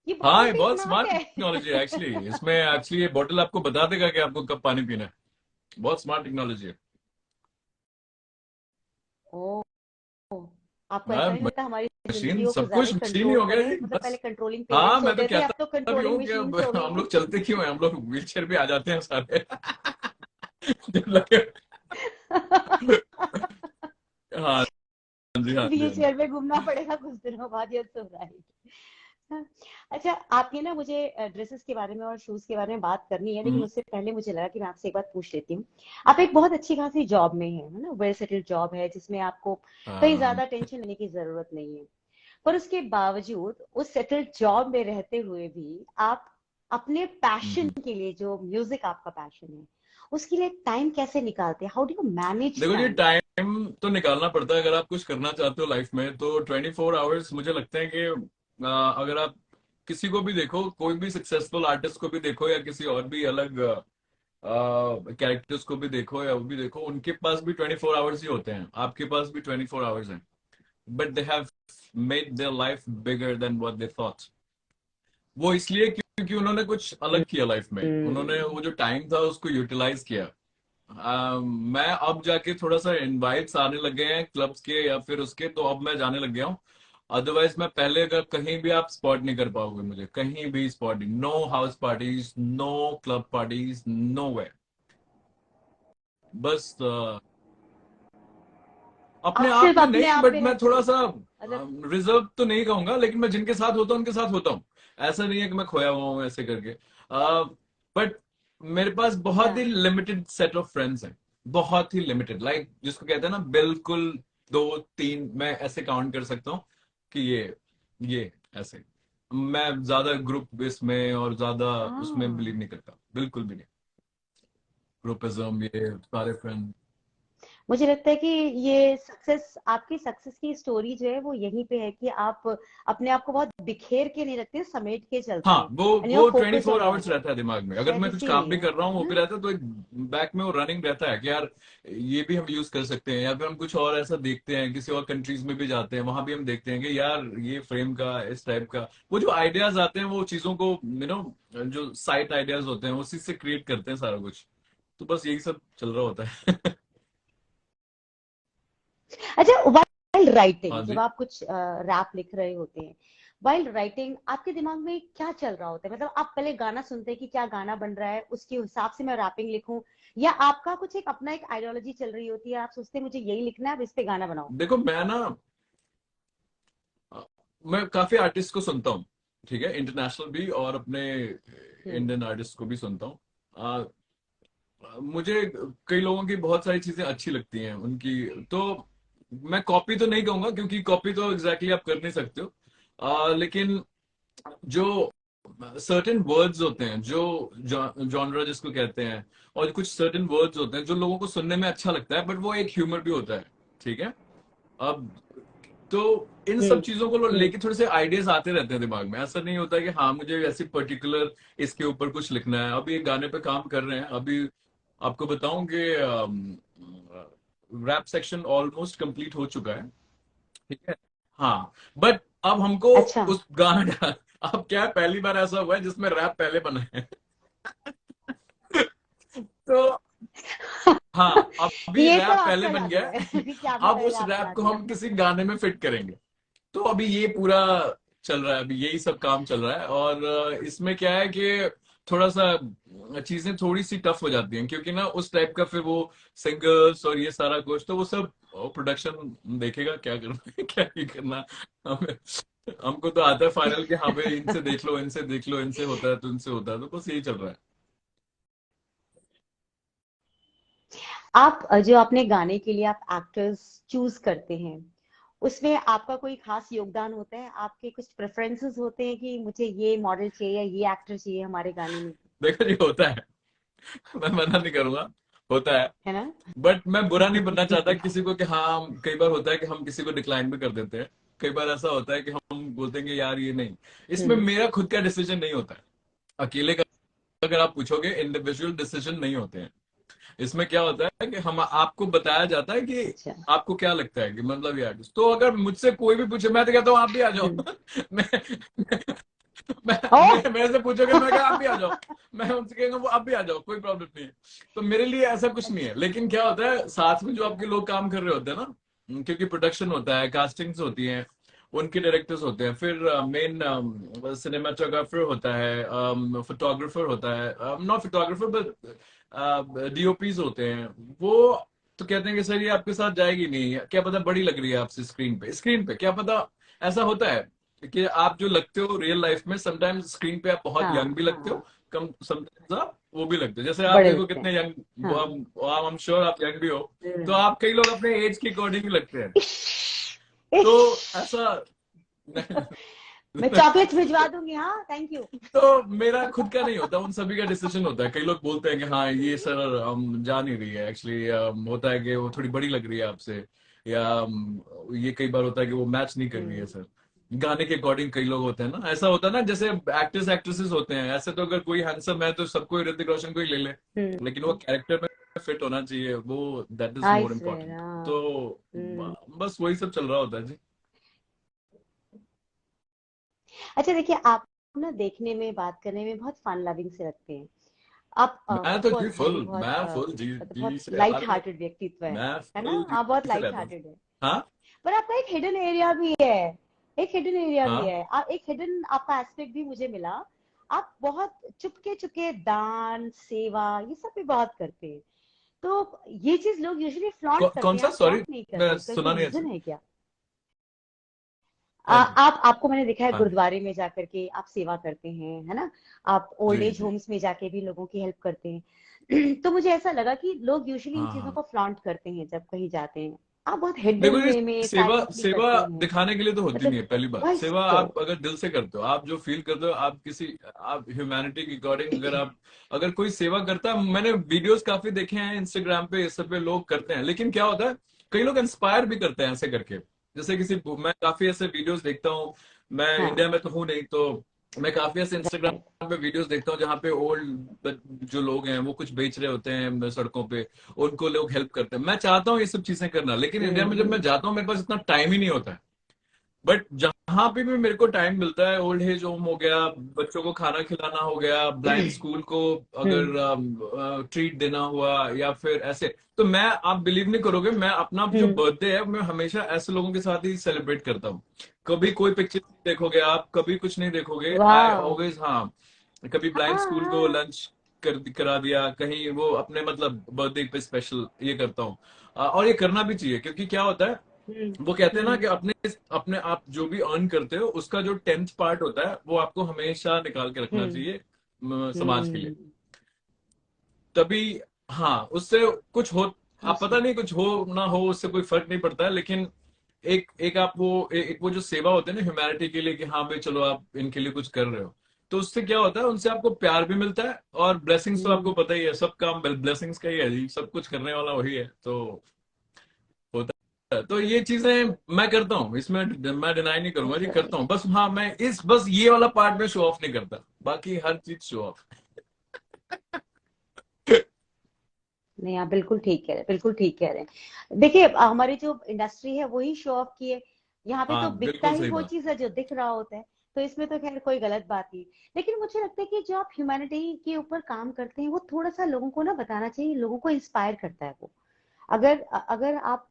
Speaker 1: ये
Speaker 2: हाँ,
Speaker 1: बॉटल
Speaker 2: ये
Speaker 1: भी
Speaker 2: बहुत
Speaker 1: स्मार्ट
Speaker 2: स्मार्ट
Speaker 1: है।
Speaker 2: टेक्नोलॉजी है एक्चुअली। इसमें एक्चुअली ये बॉटल आपको बता देगा कि आपको कब पानी पीना है। बहुत स्मार्ट टेक्नोलॉजी है।
Speaker 1: ओ, आपको
Speaker 2: हाँ,
Speaker 1: ऐसा नहीं लगता हमारी जिंदगी
Speaker 2: मशीन,
Speaker 1: को कुछ
Speaker 2: सब
Speaker 1: ज्यादा
Speaker 2: कुछ मशीन ही
Speaker 1: कंट्रोल
Speaker 2: हो गया
Speaker 1: करें?
Speaker 2: जी
Speaker 1: मतलब पहले
Speaker 2: बस।
Speaker 1: कंट्रोलिंग
Speaker 2: हाँ,
Speaker 1: पेरेंट्स
Speaker 2: मैं तो
Speaker 1: होते थे, अब
Speaker 2: कहता
Speaker 1: तो
Speaker 2: भी
Speaker 1: कंट्रोलिंग
Speaker 2: हूँ कि
Speaker 1: मशीन्स हो
Speaker 2: अब
Speaker 1: गई
Speaker 2: हम लोग चलते
Speaker 1: हैं।
Speaker 2: क्यों हैं, हम लोग व्हील चेयर पे आ जाते हैं सारे। जब लगे। हाँ जी, हाँ जी,
Speaker 1: व्हील
Speaker 2: हाँ जी।
Speaker 1: चेयर में घूमना पड़ेगा कुछ दिनों बाद, ये तो राइट। अच्छा, आपने ना मुझे ड्रेसेस के बारे में और शूज के बारे में बात करनी है, लेकिन
Speaker 2: हम्म,
Speaker 1: उससे पहले मुझे लगा कि मैं आपसे एक बात पूछ लेती हूँ। आप एक बहुत अच्छी खासी जॉब में हैं, है ना, वेल सेटल्ड जॉब है जिसमें आपको कहीं
Speaker 2: हाँ,
Speaker 1: ज्यादा टेंशन लेने की जरूरत नहीं है। पर उसके बावजूद उस सेटल्ड जॉब में रहते हुए भी आप अपने पैशन
Speaker 2: हम्म।
Speaker 1: के लिए, जो म्यूजिक आपका पैशन है, उसके लिए टाइम कैसे निकालते हैं? हाउ डू यू मैनेज
Speaker 2: देखो जी,
Speaker 1: टाइम?
Speaker 2: टाइम तो निकालना पड़ता है। अगर आप कुछ करना चाहते हो लाइफ में तो 24 आवर्स मुझे लगता है कि अगर आप किसी को भी देखो, कोई भी सक्सेसफुल आर्टिस्ट को भी देखो या किसी और भी अलग कैरेक्टर्स को भी देखो या वो भी देखो, उनके पास भी 24 आवर्स ही होते हैं, आपके पास भी 24 आवर्स हैं। But they have made their life bigger than what they thought. वो इसलिए क्योंकि उन्होंने कुछ अलग किया लाइफ में, उन्होंने वो जो टाइम था उसको यूटिलाइज किया। मैं अब जाके थोड़ा सा इनवाइट्स आने लग गए हैं क्लब्स के या फिर उसके, तो अब मैं जाने लग गया हूँ। अदरवाइज मैं पहले, अगर कहीं भी आप स्पॉट नहीं कर पाओगे मुझे, कहीं भी स्पॉट नहीं, no house parties, no club parties, no way. बस अपने
Speaker 1: आप
Speaker 2: आप
Speaker 1: सिर्फ
Speaker 2: में
Speaker 1: अपने
Speaker 2: नहीं,
Speaker 1: आप
Speaker 2: बट
Speaker 1: में
Speaker 2: मैं
Speaker 1: रहते
Speaker 2: थोड़ा
Speaker 1: हो,
Speaker 2: सा
Speaker 1: मतलब?
Speaker 2: रिजर्व तो नहीं कहूंगा, लेकिन मैं जिनके साथ होता हूँ उनके साथ होता हूँ। ऐसा नहीं है कि मैं खोया हुआ हूँ ऐसे करके। बट मेरे पास
Speaker 1: अच्छा।
Speaker 2: बहुत ही लिमिटेड सेट ऑफ फ्रेंड्स हैं। बहुत ही लिमिटेड, लाइक जिसको कहते हैं ना, बिल्कुल दो तीन मैं ऐसे काउंट कर सकता हूँ कि ये ऐसे। मैं ज्यादा ग्रुप इसमें और ज्यादा उसमें
Speaker 1: हाँ,
Speaker 2: बिलीव नहीं करता, बिल्कुल भी नहीं। ग्रुपिज्म, ये सारे फ्रेंड।
Speaker 1: मुझे लगता है कि ये सक्सेस, आपकी सक्सेस की स्टोरी जो है वो यहीं पे है कि आप अपने आप को बहुत बिखेर के नहीं रखते, समेट के चलते
Speaker 2: हाँ,
Speaker 1: हैं।
Speaker 2: वो
Speaker 1: एंड यू
Speaker 2: वो twenty
Speaker 1: focused
Speaker 2: four
Speaker 1: on your
Speaker 2: hours
Speaker 1: work.
Speaker 2: रहता है दिमाग में। अगर
Speaker 1: शायद
Speaker 2: मैं कुछ काम
Speaker 1: इसीलिए,
Speaker 2: भी कर रहा हूँ वो
Speaker 1: है
Speaker 2: भी
Speaker 1: ना?
Speaker 2: रहता है, तो एक बैक में वो रनिंग रहता है कि यार ये भी हम यूज कर सकते हैं, या फिर हम कुछ और ऐसा देखते हैं, किसी और कंट्रीज में भी जाते हैं, वहां भी हम देखते हैं कि यार ये फ्रेम का इस टाइप का, वो जो आइडियाज आते हैं वो चीजों को जो साइट आइडियाज होते हैं उसी से क्रिएट करते हैं सारा कुछ। तो बस यही सब चल रहा होता है।
Speaker 1: अच्छा, वाइल
Speaker 2: हाँ
Speaker 1: राइटिंग, जब
Speaker 2: जी।
Speaker 1: आप कुछ रैप लिख रहे होते हैं, वाइल राइटिंग आपके दिमाग में क्या चल रहा होता है? मतलब आप पहले गाना सुनते हैं कि क्या गाना बन रहा है, उसके हिसाब से मैं रैपिंग लिखूं, या आपका कुछ एक अपना एक आइडियोलॉजी चल रही होती है, आप सोचते हैं मुझे यही लिखना है, अब इस पे गाना बनाओ?
Speaker 2: देखो मैं ना, मैं काफी आर्टिस्ट को सुनता हूँ, ठीक है, इंटरनेशनल भी और अपने
Speaker 1: हम्म।
Speaker 2: इंडियन आर्टिस्ट को भी सुनता हूँ। मुझे कई लोगों की बहुत सारी चीजें अच्छी लगती हैं उनकी, तो मैं कॉपी तो नहीं कहूंगा क्योंकि कॉपी तो एग्जैक्टली आप कर नहीं सकते हो। लेकिन जो सर्टेन वर्ड्स होते हैं, जो जॉनरा जिसको कहते हैं, और कुछ सर्टेन वर्ड्स होते हैं जो लोगों को सुनने में अच्छा लगता है, बट वो एक ह्यूमर भी होता है, ठीक है। अब तो इन सब
Speaker 1: हम्म।
Speaker 2: चीजों को
Speaker 1: हम्म।
Speaker 2: लेके थोड़े से आइडियाज आते रहते हैं दिमाग में। ऐसा नहीं होता कि हाँ मुझे ऐसी पर्टिकुलर इसके ऊपर कुछ लिखना है। अभी एक गाने पे काम कर रहे हैं अभी। आपको बताऊं कि रैप सेक्शन ऑलमोस्ट कंप्लीट हो चुका है, ठीक है। हाँ, बट अब हमको
Speaker 1: अच्छा।
Speaker 2: उस गाना का, अब क्या है, पहली बार ऐसा हुआ है जिसमें रैप पहले बना है। तो हाँ, अभी
Speaker 1: ये
Speaker 2: रैप
Speaker 1: सब
Speaker 2: पहले
Speaker 1: आपका
Speaker 2: बन
Speaker 1: जादू
Speaker 2: गया
Speaker 1: है
Speaker 2: है।
Speaker 1: कि आपने
Speaker 2: अब
Speaker 1: पहले
Speaker 2: उस
Speaker 1: आप
Speaker 2: रैप
Speaker 1: बना
Speaker 2: को
Speaker 1: दिया।
Speaker 2: हम किसी गाने में फिट करेंगे। तो अभी ये पूरा चल रहा है, अभी यही सब काम चल रहा है। और इसमें क्या है कि थोड़ा सा चीजें थोड़ी सी टफ हो जाती हैं, क्योंकि ना उस टाइप का फिर वो सिंगर्स और ये सारा कुछ, तो वो सब प्रोडक्शन देखेगा क्या करना है, क्या नहीं करना। हमें हमको तो आता है फाइनल कि हाँ भाई इनसे देख लो, इनसे देख लो, इनसे होता है तो इनसे होता है, तो बस यही चल रहा है।
Speaker 1: आप जो अपने गाने के लिए आप एक्टर्स चूज करते हैं, उसमें आपका कोई खास योगदान होता है? आपके कुछ प्रेफरेंसेस होते हैं कि मुझे ये मॉडल चाहिए या ये एक्टर चाहिए हमारे गाने में?
Speaker 2: देखो जी, होता है। मैं मना नहीं करूंगा, होता है।
Speaker 1: है ना?
Speaker 2: बट मैं बुरा नहीं बनना चाहता किसी को कि हाँ, कई बार होता है कि हम किसी को डिक्लाइन भी कर देते हैं। कई बार ऐसा होता है कि हम बोलते हैं कि यार ये नहीं। इसमें
Speaker 1: हम्म।
Speaker 2: मेरा खुद का डिसीजन नहीं होता है, अकेले का। अगर आप पूछोगे, इंडिविजुअल डिसीजन नहीं होते हैं। इसमें क्या होता है कि हम आपको बताया जाता है कि
Speaker 1: अच्छा।
Speaker 2: आपको क्या लगता है कि मतलब ये आर्टिस्ट, तो अगर मुझसे कोई भी पूछे मैं तो कहता हूँ आप भी आ जाओ।
Speaker 1: हम्म।
Speaker 2: मैं मैं मेरे से पूछोगे, मैं कहा आप भी आ जाओ, मैं उनसे कहूंगा वो आप भी आ जाओ, कोई प्रॉब्लम नहीं है। तो मेरे लिए ऐसा कुछ नहीं है, लेकिन क्या होता है साथ में जो आपके लोग काम कर रहे होते हैं ना, क्योंकि प्रोडक्शन होता है, कास्टिंग्स होती हैं, उनके डायरेक्टर्स होते हैं, फिर मेन सिनेमाटोग्राफर होता है, फोटोग्राफर होता है, नॉट फोटोग्राफर बट डीओपीज होते हैं, वो तो कहते हैं कि सर ये आपके साथ जाएगी नहीं, क्या पता बड़ी लग रही है आपसे स्क्रीन पे क्या पता। ऐसा होता है कि आप जो लगते हो रियल लाइफ में, समटाइम्स स्क्रीन पे आप बहुत
Speaker 1: हाँ
Speaker 2: यंग भी लगते हो,
Speaker 1: हाँ,
Speaker 2: कम समटाइम्स आप वो भी लगते हो, जैसे आप
Speaker 1: बड़े
Speaker 2: देखो
Speaker 1: लगते हैं।
Speaker 2: कितने यंग,
Speaker 1: हाँ।
Speaker 2: आई एम श्योर आप यंग भी हो, तो
Speaker 1: हम्म।
Speaker 2: आप कई लोग अपने एज के अकॉर्डिंग भी लगते हैं,
Speaker 1: इश,
Speaker 2: तो
Speaker 1: इश।
Speaker 2: ऐसा
Speaker 1: मैं चॉकलेट्स भिजवा दूंगी, हाँ, थैंक यू।
Speaker 2: तो मेरा खुद का नहीं होता, उन सभी का डिसीजन होता है। कई लोग बोलते हैं कि हाँ ये सर हम जा नहीं रही है, एक्चुअली होता है कि वो थोड़ी बड़ी लग रही है आपसे, या ये कई बार होता है कि वो मैच नहीं कर रही है
Speaker 1: हम्म।
Speaker 2: सर, गाने के अकॉर्डिंग कई लोग होते हैं ना, ऐसा होता है ना, जैसे एक्टर्स एक्ट्रेसेस होते हैं, ऐसे तो अगर कोई हैंडसम है तो सबको ऋतिक रोशन को ही ले ले,
Speaker 1: हम्म।
Speaker 2: लेकिन वो कैरेक्टर में फिट होना चाहिए, वो that is
Speaker 1: I
Speaker 2: more
Speaker 1: sure,
Speaker 2: important.
Speaker 1: हाँ।
Speaker 2: तो
Speaker 1: हम्म।
Speaker 2: बस वही सब चल रहा होता है जी।
Speaker 1: अच्छा देखिए, आप ना देखने में, बात करने में बहुत फन लविंग से लगते हैं आप।
Speaker 2: मैं
Speaker 1: ऑफ
Speaker 2: तो जी
Speaker 1: कोर्स है
Speaker 2: फुल,
Speaker 1: भी बहुत
Speaker 2: मैं फुल जी,
Speaker 1: मतलब
Speaker 2: जी
Speaker 1: बहुत
Speaker 2: से
Speaker 1: लाइट
Speaker 2: अरे
Speaker 1: हार्टेड व्यक्तित्व
Speaker 2: मैं
Speaker 1: है ना?
Speaker 2: फुल जी
Speaker 1: आप बहुत
Speaker 2: से
Speaker 1: लाइट
Speaker 2: रहता हूँ।
Speaker 1: हार्टेड है।
Speaker 2: हाँ
Speaker 1: पर आपका एक हिडन एरिया भी है, एक हिडन एरिया भी
Speaker 2: हाँ।
Speaker 1: है, एक हिडन आपका एस्पेक्ट भी मुझे मिला। आप बहुत चुपके चुपके दान सेवा ये सब भी बहुत करते हैं। तो ये चीज लोग यूजुअली फ्लॉन्ट
Speaker 2: कौन
Speaker 1: करते हैं,
Speaker 2: सा,
Speaker 1: आप
Speaker 2: सॉरी
Speaker 1: फ्लॉन्ट नहीं
Speaker 2: मैं
Speaker 1: करते, इसका
Speaker 2: सुना
Speaker 1: कोई
Speaker 2: नहीं
Speaker 1: रीजन
Speaker 2: अच्छा।
Speaker 1: है क्या?
Speaker 2: हाँ जी।
Speaker 1: आपको मैंने देखा है
Speaker 2: हाँ
Speaker 1: गुरुद्वारे में जाकर के आप सेवा करते हैं, है ना? आप ओल्ड
Speaker 2: जी
Speaker 1: एज
Speaker 2: जी।
Speaker 1: होम्स में जाके भी लोगों की हेल्प करते हैं। तो मुझे ऐसा लगा कि लोग यूजुअली इन
Speaker 2: हाँ
Speaker 1: चीजों
Speaker 2: हाँ।
Speaker 1: को फ्लॉन्ट करते हैं जब कहीं जाते हैं। आप बहुत हिडन
Speaker 2: देखो ये
Speaker 1: वे में
Speaker 2: सेवा
Speaker 1: साइलेंटली
Speaker 2: सेवा
Speaker 1: करते हैं,
Speaker 2: दिखाने के लिए तो होती नहीं
Speaker 1: मतलब
Speaker 2: है, पहली बात,
Speaker 1: वाइस
Speaker 2: सेवा
Speaker 1: तो।
Speaker 2: आप अगर दिल से करते हो, आप जो फील करते हो, आप किसी, आप ह्यूमैनिटी के अकॉर्डिंग अगर आप, अगर कोई सेवा करता है, मैंने वीडियोस काफी देखे हैं इंस्टाग्राम पे, इस सब पे लोग करते हैं, लेकिन क्या होता है कई लोग इंस्पायर भी करते हैं ऐसे करके, जैसे किसी, मैं काफी ऐसे वीडियोस देखता हूँ, मैं
Speaker 1: हाँ,
Speaker 2: इंडिया में तो हूँ नहीं, तो मैं काफी ऐसे
Speaker 1: राइट।
Speaker 2: इंस्टाग्राम पे वीडियोस देखता हूँ जहाँ पे ओल्ड जो लोग हैं वो कुछ बेच रहे होते हैं सड़कों पे, उनको लोग हेल्प करते हैं, मैं चाहता हूँ ये सब चीजें करना, लेकिन इंडिया में जब मैं जाता हूँ मेरे पास इतना टाइम ही नहीं होता है। बट जहां पे भी मेरे को टाइम मिलता है, ओल्ड एज होम हो गया, बच्चों को खाना खिलाना हो गया, ब्लाइंड स्कूल को
Speaker 1: हम्म।
Speaker 2: अगर ट्रीट देना हुआ, या फिर ऐसे, तो मैं, आप बिलीव नहीं करोगे, मैं अपना जो
Speaker 1: हम्म।
Speaker 2: बर्थडे है मैं हमेशा ऐसे लोगों के साथ ही सेलिब्रेट करता हूँ। कभी कोई पिक्चर नहीं देखोगे आप, कभी कुछ नहीं देखोगे, आई
Speaker 1: वाह।
Speaker 2: ऑलवेज, हाँ, कभी
Speaker 1: हाँ
Speaker 2: ब्लाइंड स्कूल को
Speaker 1: हाँ।
Speaker 2: लंच करा दिया, कहीं वो अपने मतलब बर्थडे पे स्पेशल ये करता हूँ। और ये करना भी चाहिए, क्योंकि क्या होता है,
Speaker 1: हम्म।
Speaker 2: वो कहते हैं ना
Speaker 1: हम्म।
Speaker 2: कि अपने अपने आप जो भी अर्न करते हो उसका जो 10th पार्ट होता है वो आपको हमेशा निकाल के रखना
Speaker 1: हम्म।
Speaker 2: चाहिए समाज के लिए,
Speaker 1: हम्म।
Speaker 2: तभी, हाँ, उससे कुछ हो,
Speaker 1: हाँ
Speaker 2: आप पता
Speaker 1: सर।
Speaker 2: नहीं कुछ हो ना हो उससे कोई फर्क नहीं पड़ता है, लेकिन एक एक आप वो एक वो जो सेवा होती है ना ह्यूमैनिटी के लिए, कि हाँ भाई चलो आप इनके लिए कुछ कर रहे हो, तो उससे क्या होता है, उनसे आपको प्यार भी मिलता है, और ब्लेसिंग्स तो आपको
Speaker 1: हम्म।
Speaker 2: पता ही है, सब काम ब्लेसिंग्स का ही है जी, सब कुछ करने वाला वही है, तो होता है। तो ये चीजें मैं करता हूँ, इसमें मैं डिनाई नहीं करूंगा जी, करता हूँ,
Speaker 1: राइट।
Speaker 2: बस हाँ मैं इस बस ये वाला पार्ट में शो ऑफ नहीं करता, बाकी हर चीज शो ऑफ।
Speaker 1: नहीं, आप बिल्कुल ठीक कह रहे हैं, बिल्कुल ठीक कह रहे हैं। देखिए, हमारी जो इंडस्ट्री है वही शो ऑफ की है। यहाँ पे
Speaker 2: हाँ
Speaker 1: तो बिकता
Speaker 2: बिल्कुल
Speaker 1: ही
Speaker 2: सही
Speaker 1: वो
Speaker 2: बात।
Speaker 1: चीज है जो दिख रहा होता है। तो इसमें तो खैर कोई गलत बात नहीं। लेकिन मुझे लगता है कि जो आप ह्यूमैनिटी के ऊपर काम करते हैं वो थोड़ा सा लोगों को ना बताना चाहिए, लोगों को इंस्पायर करता है वो। अगर अगर आप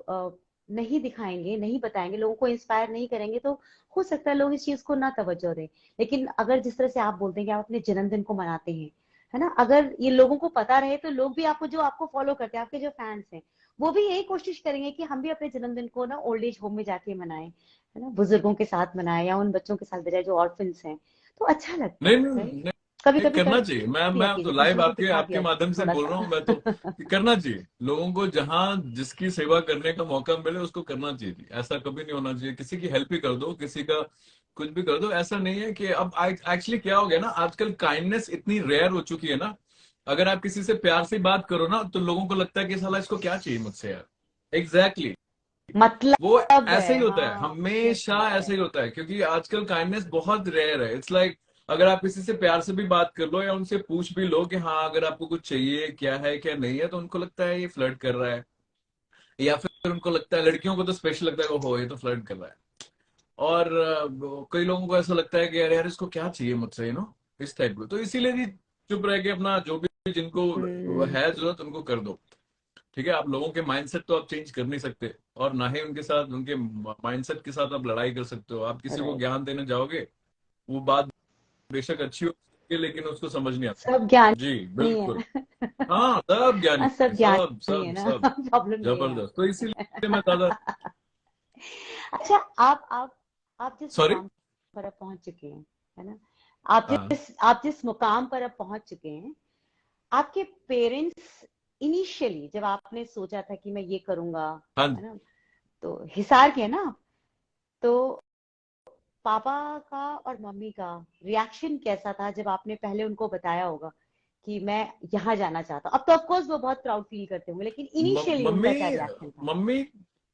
Speaker 1: नहीं दिखाएंगे, नहीं बताएंगे, लोगों को इंस्पायर नहीं करेंगे, तो हो सकता है लोग इस चीज को ना तवज्जो दें। लेकिन अगर जिस तरह से आप बोलते हैं कि आप अपने जन्मदिन को मनाते हैं, है ना, अगर ये लोगों को पता रहे तो लोग भी आपको, जो आपको फॉलो करते हैं, आपके जो फैंस हैं, वो भी यही कोशिश करेंगे कि हम भी अपने जन्मदिन को ना ओल्ड एज होम में जाके मनाएं, है ना, बुजुर्गों के साथ मनाएं या उन बच्चों के साथ बजाय जो ऑर्फन्स हैं। तो अच्छा लगता
Speaker 2: नहीं
Speaker 1: है,
Speaker 2: नहीं
Speaker 1: राइट?
Speaker 2: नहीं,
Speaker 1: कभी
Speaker 2: नहीं,
Speaker 1: कभी कर
Speaker 2: करना चाहिए, मैं
Speaker 1: दिया
Speaker 2: तो
Speaker 1: कीजिए,
Speaker 2: लाइव
Speaker 1: खुशियों को
Speaker 2: आपके
Speaker 1: दिखा
Speaker 2: आपके
Speaker 1: दिया
Speaker 2: माध्यम
Speaker 1: कीजिए
Speaker 2: से
Speaker 1: थोड़ा
Speaker 2: बोल रहा हूँ मैं तो,
Speaker 1: सा।
Speaker 2: कि करना चाहिए, लोगों को जहां जिसकी सेवा करने का मौका मिले उसको करना चाहिए, ऐसा कभी नहीं होना चाहिए, किसी की हेल्प ही कर दो, किसी का कुछ भी कर दो, ऐसा नहीं है कि अब एक्चुअली क्या हो गया ना, आजकल काइंडनेस इतनी रेयर हो चुकी है ना, अगर आप किसी से प्यार से बात करो ना तो लोगों को लगता है कि साला इसको क्या चाहिए मुझसे यार, एग्जैक्टली वो
Speaker 1: मतलब
Speaker 2: ऐसे ही
Speaker 1: है,
Speaker 2: होता है,
Speaker 1: हाँ,
Speaker 2: हमेशा
Speaker 1: मतलब
Speaker 2: ऐसे
Speaker 1: है।
Speaker 2: ही होता है, क्योंकि आजकल काइंडनेस बहुत रेयर है, इट्स लाइक अगर आप किसी से प्यार से भी बात कर लो या उनसे पूछ भी लो कि हाँ अगर आपको कुछ चाहिए क्या है क्या नहीं है, तो उनको लगता है ये फ्लर्ट कर रहा है, या फिर उनको लगता है, लड़कियों को तो स्पेशल लगता है, ओहो ये तो फ्लर्ट कर रहा है, और कई लोगों को ऐसा लगता है कि यार यार इसको क्या चाहिए मुझसे, इस टाइप को। तो इसीलिए जी चुप रह के अपना जो भी जिनको
Speaker 1: हम्म।
Speaker 2: है जरूरत उनको कर दो। ठीक है, आप लोगों के माइंडसेट तो आप चेंज कर नहीं सकते, और ना ही उनके साथ, उनके माइंडसेट के साथ आप लड़ाई कर सकते हो। आप किसी को
Speaker 1: राइट।
Speaker 2: ज्ञान देने जाओगे, वो बात बेशक अच्छी होगी लेकिन उसको समझ नहीं आता।
Speaker 1: सब ज्ञान
Speaker 2: जी
Speaker 1: नहीं
Speaker 2: बिल्कुल।
Speaker 1: है।
Speaker 2: हाँ सब ज्ञानी
Speaker 1: हाँ, सब
Speaker 2: है,
Speaker 1: ज्ञान
Speaker 2: सब
Speaker 1: नहीं है
Speaker 2: सब
Speaker 1: ना।
Speaker 2: सब
Speaker 1: प्रॉब्लम ये है
Speaker 2: जबरदस्त। तो
Speaker 1: यहाँ।
Speaker 2: इसीलिए मैं ज्यादा।
Speaker 1: अच्छा, आप जिस
Speaker 2: सॉरी।
Speaker 1: मुकाम पर अब पहुंच चुके हैं, है ना,
Speaker 2: हाँ
Speaker 1: आप जिस मुकाम पर अब पहुंच चुके हैं, आपके पेरेंट्स इनिशियली जब आपने सोचा था कि मैं ये करूंगा,
Speaker 2: हाँ।
Speaker 1: है ना, तो हिसार के ना, तो पापा का और मम्मी का रिएक्शन कैसा था जब आपने पहले उनको बताया होगा कि मैं यहाँ जाना चाहता हूँ? अब तो ऑफ कोर्स वो बहुत प्राउड फील करते होंगे, लेकिन इनिशियली
Speaker 2: मम्मी
Speaker 1: उनका क्या रिएक्शन था?
Speaker 2: मम्मी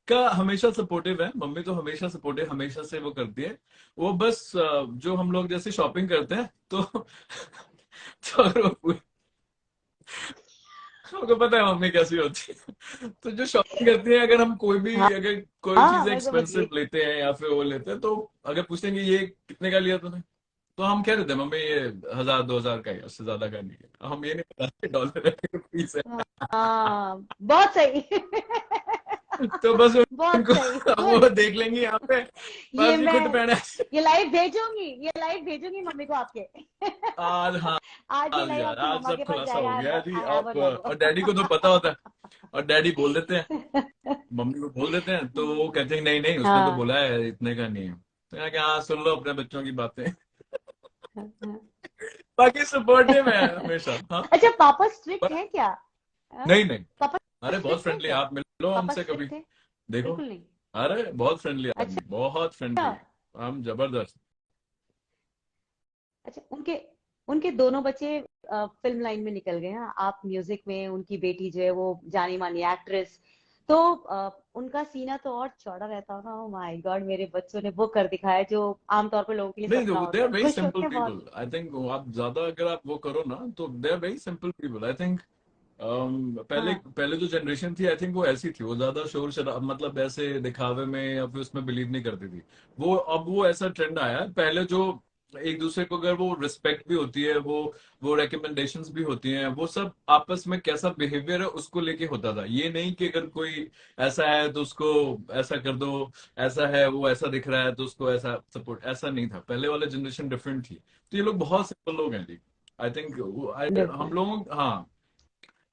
Speaker 2: का हमेशा सपोर्टिव है। मम्मी तो हमेशा सपोर्टिव, हमेशा से वो करती है। वो बस जो हम लोग जैसे शॉपिंग करते हैं तो तो अगर आपको पता है मम्मी कैसी होती है। तो जो शॉपिंग करती है, अगर हम कोई भी,
Speaker 1: हाँ,
Speaker 2: अगर कोई
Speaker 1: हाँ,
Speaker 2: चीज
Speaker 1: मैं समझ
Speaker 2: एक्सपेंसिव
Speaker 1: गई।
Speaker 2: लेते हैं या फिर वो लेते हैं, तो अगर पूछेंगे ये कितने का लिया तूने, तो हम कह देते हैं मम्मी ये 1000 2000 का है, उससे ज्यादा का नहीं है। हम ये नहीं बताते डॉलर है रुपीस है।
Speaker 1: हाँ, बहुत सही।
Speaker 2: तो बस
Speaker 1: बहुत
Speaker 2: उनको
Speaker 1: सही,
Speaker 2: वो
Speaker 1: गुड।
Speaker 2: देख लेंगी यहाँ पे,
Speaker 1: ये
Speaker 2: बस ये खुद
Speaker 1: मैं
Speaker 2: पहना है।
Speaker 1: ये लाइव भेजूंगी मम्मी को आपके।
Speaker 2: आज हाँ।
Speaker 1: आज ये
Speaker 2: आज
Speaker 1: लाइव
Speaker 2: यार
Speaker 1: आपकी
Speaker 2: आज
Speaker 1: मम्मा
Speaker 2: सब
Speaker 1: के पास
Speaker 2: खुलासा
Speaker 1: जाएगा।
Speaker 2: हो गया है जी।
Speaker 1: आई हैव अ
Speaker 2: आप
Speaker 1: लवर।
Speaker 2: और डैडी को तो पता होता है, और डैडी बोल देते हैं, मम्मी को बोल देते हैं, तो वो कहते हैं नहीं नहीं उसने तो
Speaker 1: हाँ।
Speaker 2: बोला है इतने का नहीं है। तो यहाँ क्या, हाँ सुन लो अपने बच्चों की बातें। बाकी सपोर्टिव है हमेशा, हाँ।
Speaker 1: अच्छा, पापा स्ट्रिक्ट
Speaker 2: पर
Speaker 1: है क्या? हाँ?
Speaker 2: नहीं नहीं,
Speaker 1: पापा
Speaker 2: अरे बहुत
Speaker 1: स्ट्रिक्ट है
Speaker 2: फ्रेंडली,
Speaker 1: क्या?
Speaker 2: आप मिलो
Speaker 1: पापा
Speaker 2: हमसे कभी,
Speaker 1: स्ट्रिक्ट है?
Speaker 2: देखो।
Speaker 1: बिल्कुल नहीं।
Speaker 2: अरे बहुत फ्रेंडली
Speaker 1: अच्छा।
Speaker 2: आदमी, बहुत फ्रेंडली। हम जबरदस्त।
Speaker 1: अच्छा, उनके उनके दोनों बच्चे फिल्म लाइन में निकल गए हैं, आप म्यूजिक में, उनकी बेटी जो है वो जानी मानी एक्ट्रेस। तो उनका सीना तो और चौड़ा रहता होगा। ओ माय गॉड, मेरे बच्चों ने वो कर दिखाया जो आमतौर पर लोगों के लिए सपना
Speaker 2: नहीं, दे
Speaker 1: होता
Speaker 2: आर
Speaker 1: है।
Speaker 2: वेरी
Speaker 1: खुश
Speaker 2: सिंपल
Speaker 1: होते हैं बहुत।
Speaker 2: People I think. आप ज्यादा अगर आप वो करो ना, तो they are very simple people I think. पहले
Speaker 1: हाँ,
Speaker 2: पहले जो जनरेशन थी आई थिंक वो ऐसी थी, वो ज्यादा शोर शराब, मतलब ऐसे दिखावे में या फिर उसमें बिलीव नहीं करती थी। वो अब वो ऐसा ट्रेंड आया है। पहले जो एक दूसरे को अगर वो रिस्पेक्ट भी होती है, वो रिकमेंडेशंस भी होती हैं, वो सब आपस में कैसा बिहेवियर है उसको लेके होता था। ये नहीं कि अगर कोई ऐसा है तो उसको ऐसा कर दो, ऐसा है वो ऐसा दिख रहा है तो उसको ऐसा सपोर्ट, ऐसा नहीं था। पहले वाला जनरेशन डिफरेंट थी। तो ये लोग बहुत सिंपल लोग हैं जी। आई थिंक हम
Speaker 1: डिफरेंट।
Speaker 2: लोग, हाँ।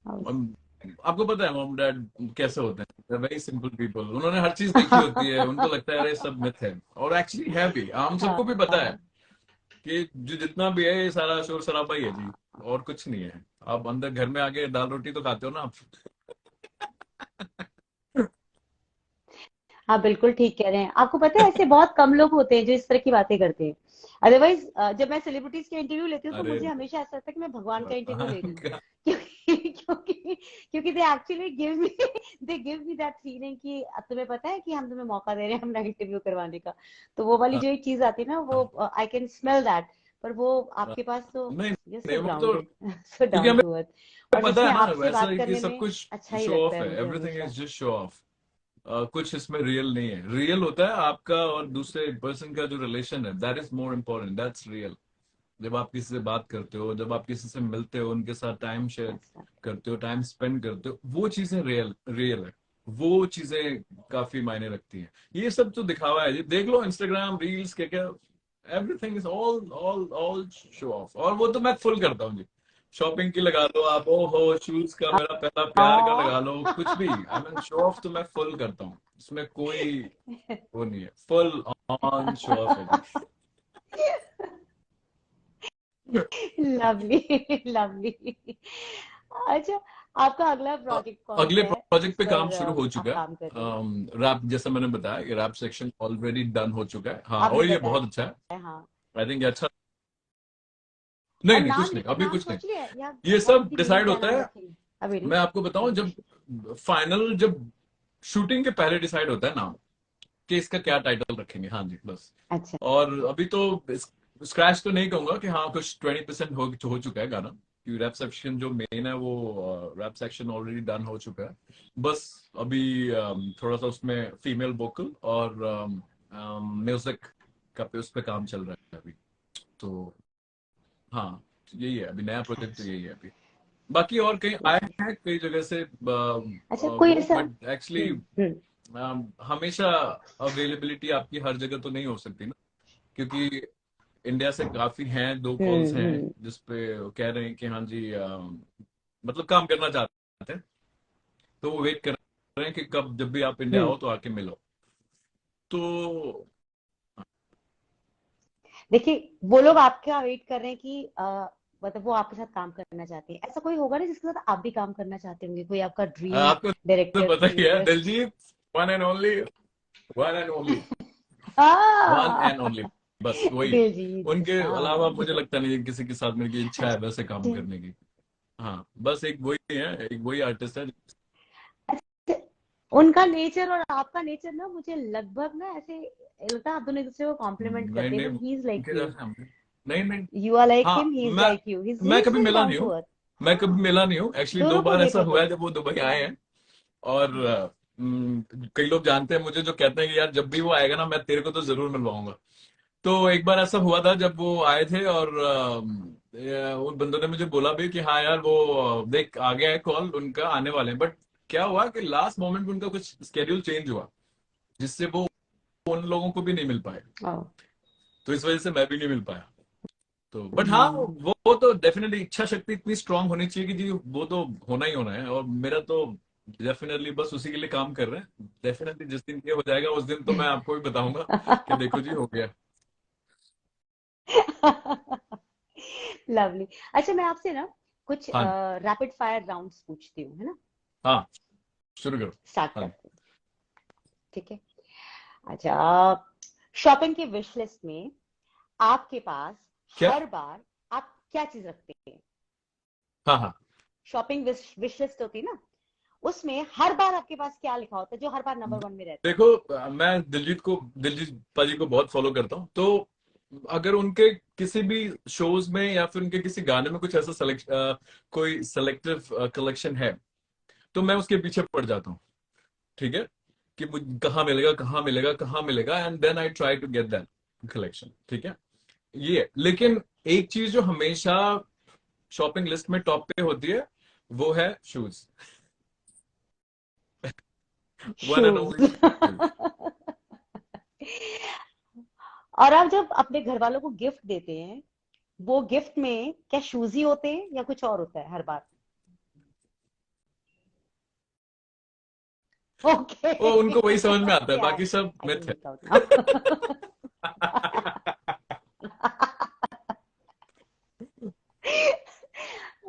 Speaker 2: हम- आपको पता है मॉम डैड कैसे होते हैं, वेरी सिंपल पीपल। उन्होंने हर चीज देखी होती है, उनको लगता है अरे सब मिथ है, और एक्चुअली है भी। हम सबको भी पता है
Speaker 1: हाँ,
Speaker 2: कि जो जितना भी है ये सारा शोर शराबा ही है जी, और कुछ नहीं है। आप अंदर घर में आके दाल रोटी तो खाते हो ना आप।
Speaker 1: हाँ, बिल्कुल ठीक कह रहे हैं। आपको पता है ऐसे बहुत कम लोग होते हैं जो इस तरह की बातें करते हैं। अदरवाइज जब मैं सेलिब्रिटीज के इंटरव्यू लेती हूँ तो
Speaker 2: अरे
Speaker 1: मुझे हमेशा ऐसा लगता है कि मैं भगवान का इंटरव्यू ले रही हूँ।
Speaker 2: हाँ,
Speaker 1: क्योंकि they actually give me that feeling कि अब तुम्हें पता है कि हम तुम्हें मौका दे रहे हैं अपना इंटरव्यू करवाने का। तो वो वाली जो एक चीज आती है ना, वो आई कैन स्मेल दैट। पर वो आपके पास तो
Speaker 2: नहीं
Speaker 1: यू
Speaker 2: नहीं,
Speaker 1: सो
Speaker 2: वो तो
Speaker 1: ग्राउंडेड, सो
Speaker 2: क्योंकि
Speaker 1: डाउन
Speaker 2: हमें
Speaker 1: टू अर्थ। और
Speaker 2: पता
Speaker 1: सच
Speaker 2: है
Speaker 1: में
Speaker 2: ना
Speaker 1: आपसे
Speaker 2: वैसा
Speaker 1: बात
Speaker 2: है कि
Speaker 1: करने
Speaker 2: सब
Speaker 1: में
Speaker 2: कुछ
Speaker 1: अच्छा ही
Speaker 2: शो
Speaker 1: लगता
Speaker 2: ऑफ
Speaker 1: है
Speaker 2: है,
Speaker 1: मुझे
Speaker 2: एवरीथिंग
Speaker 1: हमेशा।
Speaker 2: Is just show off. कुछ इसमें रियल नहीं है। रियल होता है आपका और दूसरे पर्सन का जो रिलेशन है, that is more important, that's real. जब आप किसी से बात करते हो, जब आप किसी से मिलते हो, उनके साथ टाइम शेयर
Speaker 1: अच्छा।
Speaker 2: करते हो, टाइम स्पेंड करते हो, वो चीजें रियल रियल है। वो चीजें काफी मायने रखती हैं। ये सब तो दिखावा है जी, देख लो इंस्टाग्राम रील्स क्या क्या, everything is all all all show off. और वो तो मैं फुल करता हूँ जी। शॉपिंग की लगा लो आप, ओ हो शूज का, मेरा पहला प्यार का लगा लो, कुछ भी, आई मीन शो ऑफ तो मैं फुल करता हूँ। इसमें कोई वो नहीं है, फुल ऑन शो ऑफ है जी।
Speaker 1: Lovely, lovely. अच्छा, आपका अगला
Speaker 2: अ,
Speaker 1: प्रोजेक्ट कौन
Speaker 2: अगले
Speaker 1: सा है जिस
Speaker 2: प्रोजेक्ट पे
Speaker 1: पर
Speaker 2: काम शुरू हो
Speaker 1: आप
Speaker 2: चुका
Speaker 1: काम कर रहे हैं?
Speaker 2: है। रैप, जैसा मैंने बताया कि रैप सेक्शन ऑलरेडी डन हो चुका है, हाँ,
Speaker 1: आपने
Speaker 2: और ये बहुत अच्छा है।
Speaker 1: बताया, हाँ।
Speaker 2: आई थिंक अच्छा।
Speaker 1: और
Speaker 2: नहीं नहीं, कुछ नहीं, अभी
Speaker 1: नाम
Speaker 2: कुछ नहीं।
Speaker 1: सोच लिया या
Speaker 2: ये
Speaker 1: बहुत
Speaker 2: सब
Speaker 1: धीरे-धीरे
Speaker 2: डिसाइड
Speaker 1: क्या
Speaker 2: होता
Speaker 1: नाम
Speaker 2: है।
Speaker 1: रखेंगे? अभी नहीं?
Speaker 2: मैं आपको बताऊं,
Speaker 1: अभी।
Speaker 2: जब फाइनल, जब शूटिंग के पहले डिसाइड होता है नाम, कि इसका क्या टाइटल रखेंगे, हाँ जी बस।
Speaker 1: अच्छा।
Speaker 2: और अभी तो स्क्रैच तो नहीं कहूंगा कि हाँ कुछ 20% हो चुका है गाना, क्योंकि रैप सेक्शन जो मेन है वो रैप सेक्शन ऑलरेडी डन हो चुका है। बस अभी थोड़ा सा उसमें फीमेल वोकल और म्यूजिक का पे उस पे काम चल रहा है अभी। तो हाँ, यही है अभी नया प्रोजेक्ट, तो यही है अभी। बाकी और कहीं आए
Speaker 1: ठीक है।
Speaker 2: हैं कई जगह से
Speaker 1: अच्छा, कोई
Speaker 2: वो,
Speaker 1: ऐसा।
Speaker 2: बट एक्चुअली
Speaker 1: हम्म।
Speaker 2: हमेशा अवेलेबिलिटी आपकी हर जगह तो नहीं हो सकती ना, क्योंकि इंडिया से काफी हैं, दो कॉल्स हैं
Speaker 1: हम्म।
Speaker 2: जिसपे वो कह रहे हैं कि हाँ जी मतलब काम करना चाहते हैं, तो वो वेट कर रहे हैं कि कब जब भी आप इंडिया
Speaker 1: हम्म।
Speaker 2: आओ तो आके मिलो। तो
Speaker 1: देखिए, वो लोग आपका वेट कर रहे हैं कि मतलब वो आपके साथ काम करना चाहते हैं। ऐसा कोई होगा ना जिसके साथ आप भी काम करना चाहते होंगे, कोई आपका ड्रीम
Speaker 2: आपको तो
Speaker 1: डायरेक्टर,
Speaker 2: पता ही है,
Speaker 1: creator.
Speaker 2: Diljit, one and only, one and only, one
Speaker 1: हाँ।
Speaker 2: एंड ओनली, बस वही।
Speaker 1: दिलजीत
Speaker 2: उनके अलावा
Speaker 1: दोसांझ।
Speaker 2: मुझे लगता नहीं है किसी के साथ मेरी इच्छा है
Speaker 1: अच्छा।
Speaker 2: वैसे काम
Speaker 1: दिल-
Speaker 2: करने की। हाँ, बस एक वही है, एक वही आर्टिस्ट है।
Speaker 1: अच्छा, उनका नेचर और आपका नेचर ना मुझे लगभग ना ऐसे लगता है आप दोनों एक दूसरे को कॉम्प्लीमेंट
Speaker 2: नहीं
Speaker 1: करते हैं,
Speaker 2: नहीं,
Speaker 1: बिकॉज ही इज लाइक
Speaker 2: उनके
Speaker 1: यू।
Speaker 2: जैसे हम नहीं नहीं।
Speaker 1: यू आर लाइक
Speaker 2: हाँ,
Speaker 1: हिम, ही इज
Speaker 2: मैं
Speaker 1: लाइक यू, ही
Speaker 2: मैं
Speaker 1: इज
Speaker 2: कभी
Speaker 1: वेरी
Speaker 2: मिला
Speaker 1: डाउन
Speaker 2: नहीं
Speaker 1: टू
Speaker 2: हूँ।
Speaker 1: अर्थ।
Speaker 2: मैं कभी
Speaker 1: हाँ,
Speaker 2: मिला नहीं हूँ एक्चुअली, दो
Speaker 1: दोनों को
Speaker 2: बार ऐसा
Speaker 1: बेटर
Speaker 2: हुआ है
Speaker 1: दोस्त।
Speaker 2: जब वो दुबई आए हैं। और कई लोग जानते हैं मुझे, जो कहते हैं कि यार जब भी वो आएगा ना मैं तेरे को तो जरूर मिलवाऊंगा। तो एक बार ऐसा हुआ था जब वो आए थे, और उन बंदों ने मुझे बोला भी कि हाँ यार वो देख आ गया है कॉल, उनका आने वाले हैं, बट क्या हुआ कि लास्ट मोमेंट में उनका कुछ स्केड्यूल चेंज हुआ, जिससे वो उन लोगों को भी नहीं मिल पाए।
Speaker 1: ओह।
Speaker 2: तो इस वजह से मैं भी नहीं मिल पाया। तो बट हाँ,
Speaker 1: हम्म।
Speaker 2: वो तो डेफिनेटली इच्छा शक्ति इतनी स्ट्रांग होनी चाहिए कि जी वो तो होना ही होना है, और मेरा तो डेफिनेटली बस उसी के लिए काम कर रहे हैं। डेफिनेटली जिस दिन ये हो जाएगा उस दिन तो मैं आपको भी बताऊंगा कि देखो जी हो गया।
Speaker 1: लवली। अच्छा, मैं आपसे ना कुछ
Speaker 2: हाँ
Speaker 1: रैपिड फायर राउंड्स पूछती हूँ, है ना?
Speaker 2: हाँ, शुरू करो।
Speaker 1: स्टार्ट
Speaker 2: हाँ,
Speaker 1: करते हैं। ठीक है। अच्छा, शॉपिंग की विश लिस्ट में आपके पास
Speaker 2: क्या?
Speaker 1: हर बार आप क्या चीज रखते हैं?
Speaker 2: हाँ हाँ,
Speaker 1: शॉपिंग विश लिस्ट होती है ना, उसमें हर बार आपके पास क्या लिखा होता है जो हर बार नंबर वन में रहता है?
Speaker 2: देखो मैं दिलजीत पाजी को बहुत फॉलो करता हूँ, तो अगर उनके किसी भी शोज में या फिर उनके किसी गाने में कुछ ऐसा कोई सेलेक्टिव कलेक्शन है, तो मैं उसके पीछे पड़ जाता हूँ। ठीक है, कि मुझे कहाँ मिलेगा, कहाँ मिलेगा, कहाँ मिलेगा, and then I try to get that collection. ठीक है, ये है। लेकिन एक चीज जो हमेशा शॉपिंग लिस्ट में टॉप पे होती है, वो है shoes. One and
Speaker 1: shoes.
Speaker 2: Only shoes.
Speaker 1: और आप जब अपने घर वालों को गिफ्ट देते हैं, वो गिफ्ट में क्या शूज ही होते हैं या कुछ और होता है हर बार? ओके।
Speaker 2: वो उनको वही समझ में आता है,
Speaker 1: ओके,
Speaker 2: बाकी सब
Speaker 1: आई कैन
Speaker 2: मिथ है।
Speaker 1: Make out now.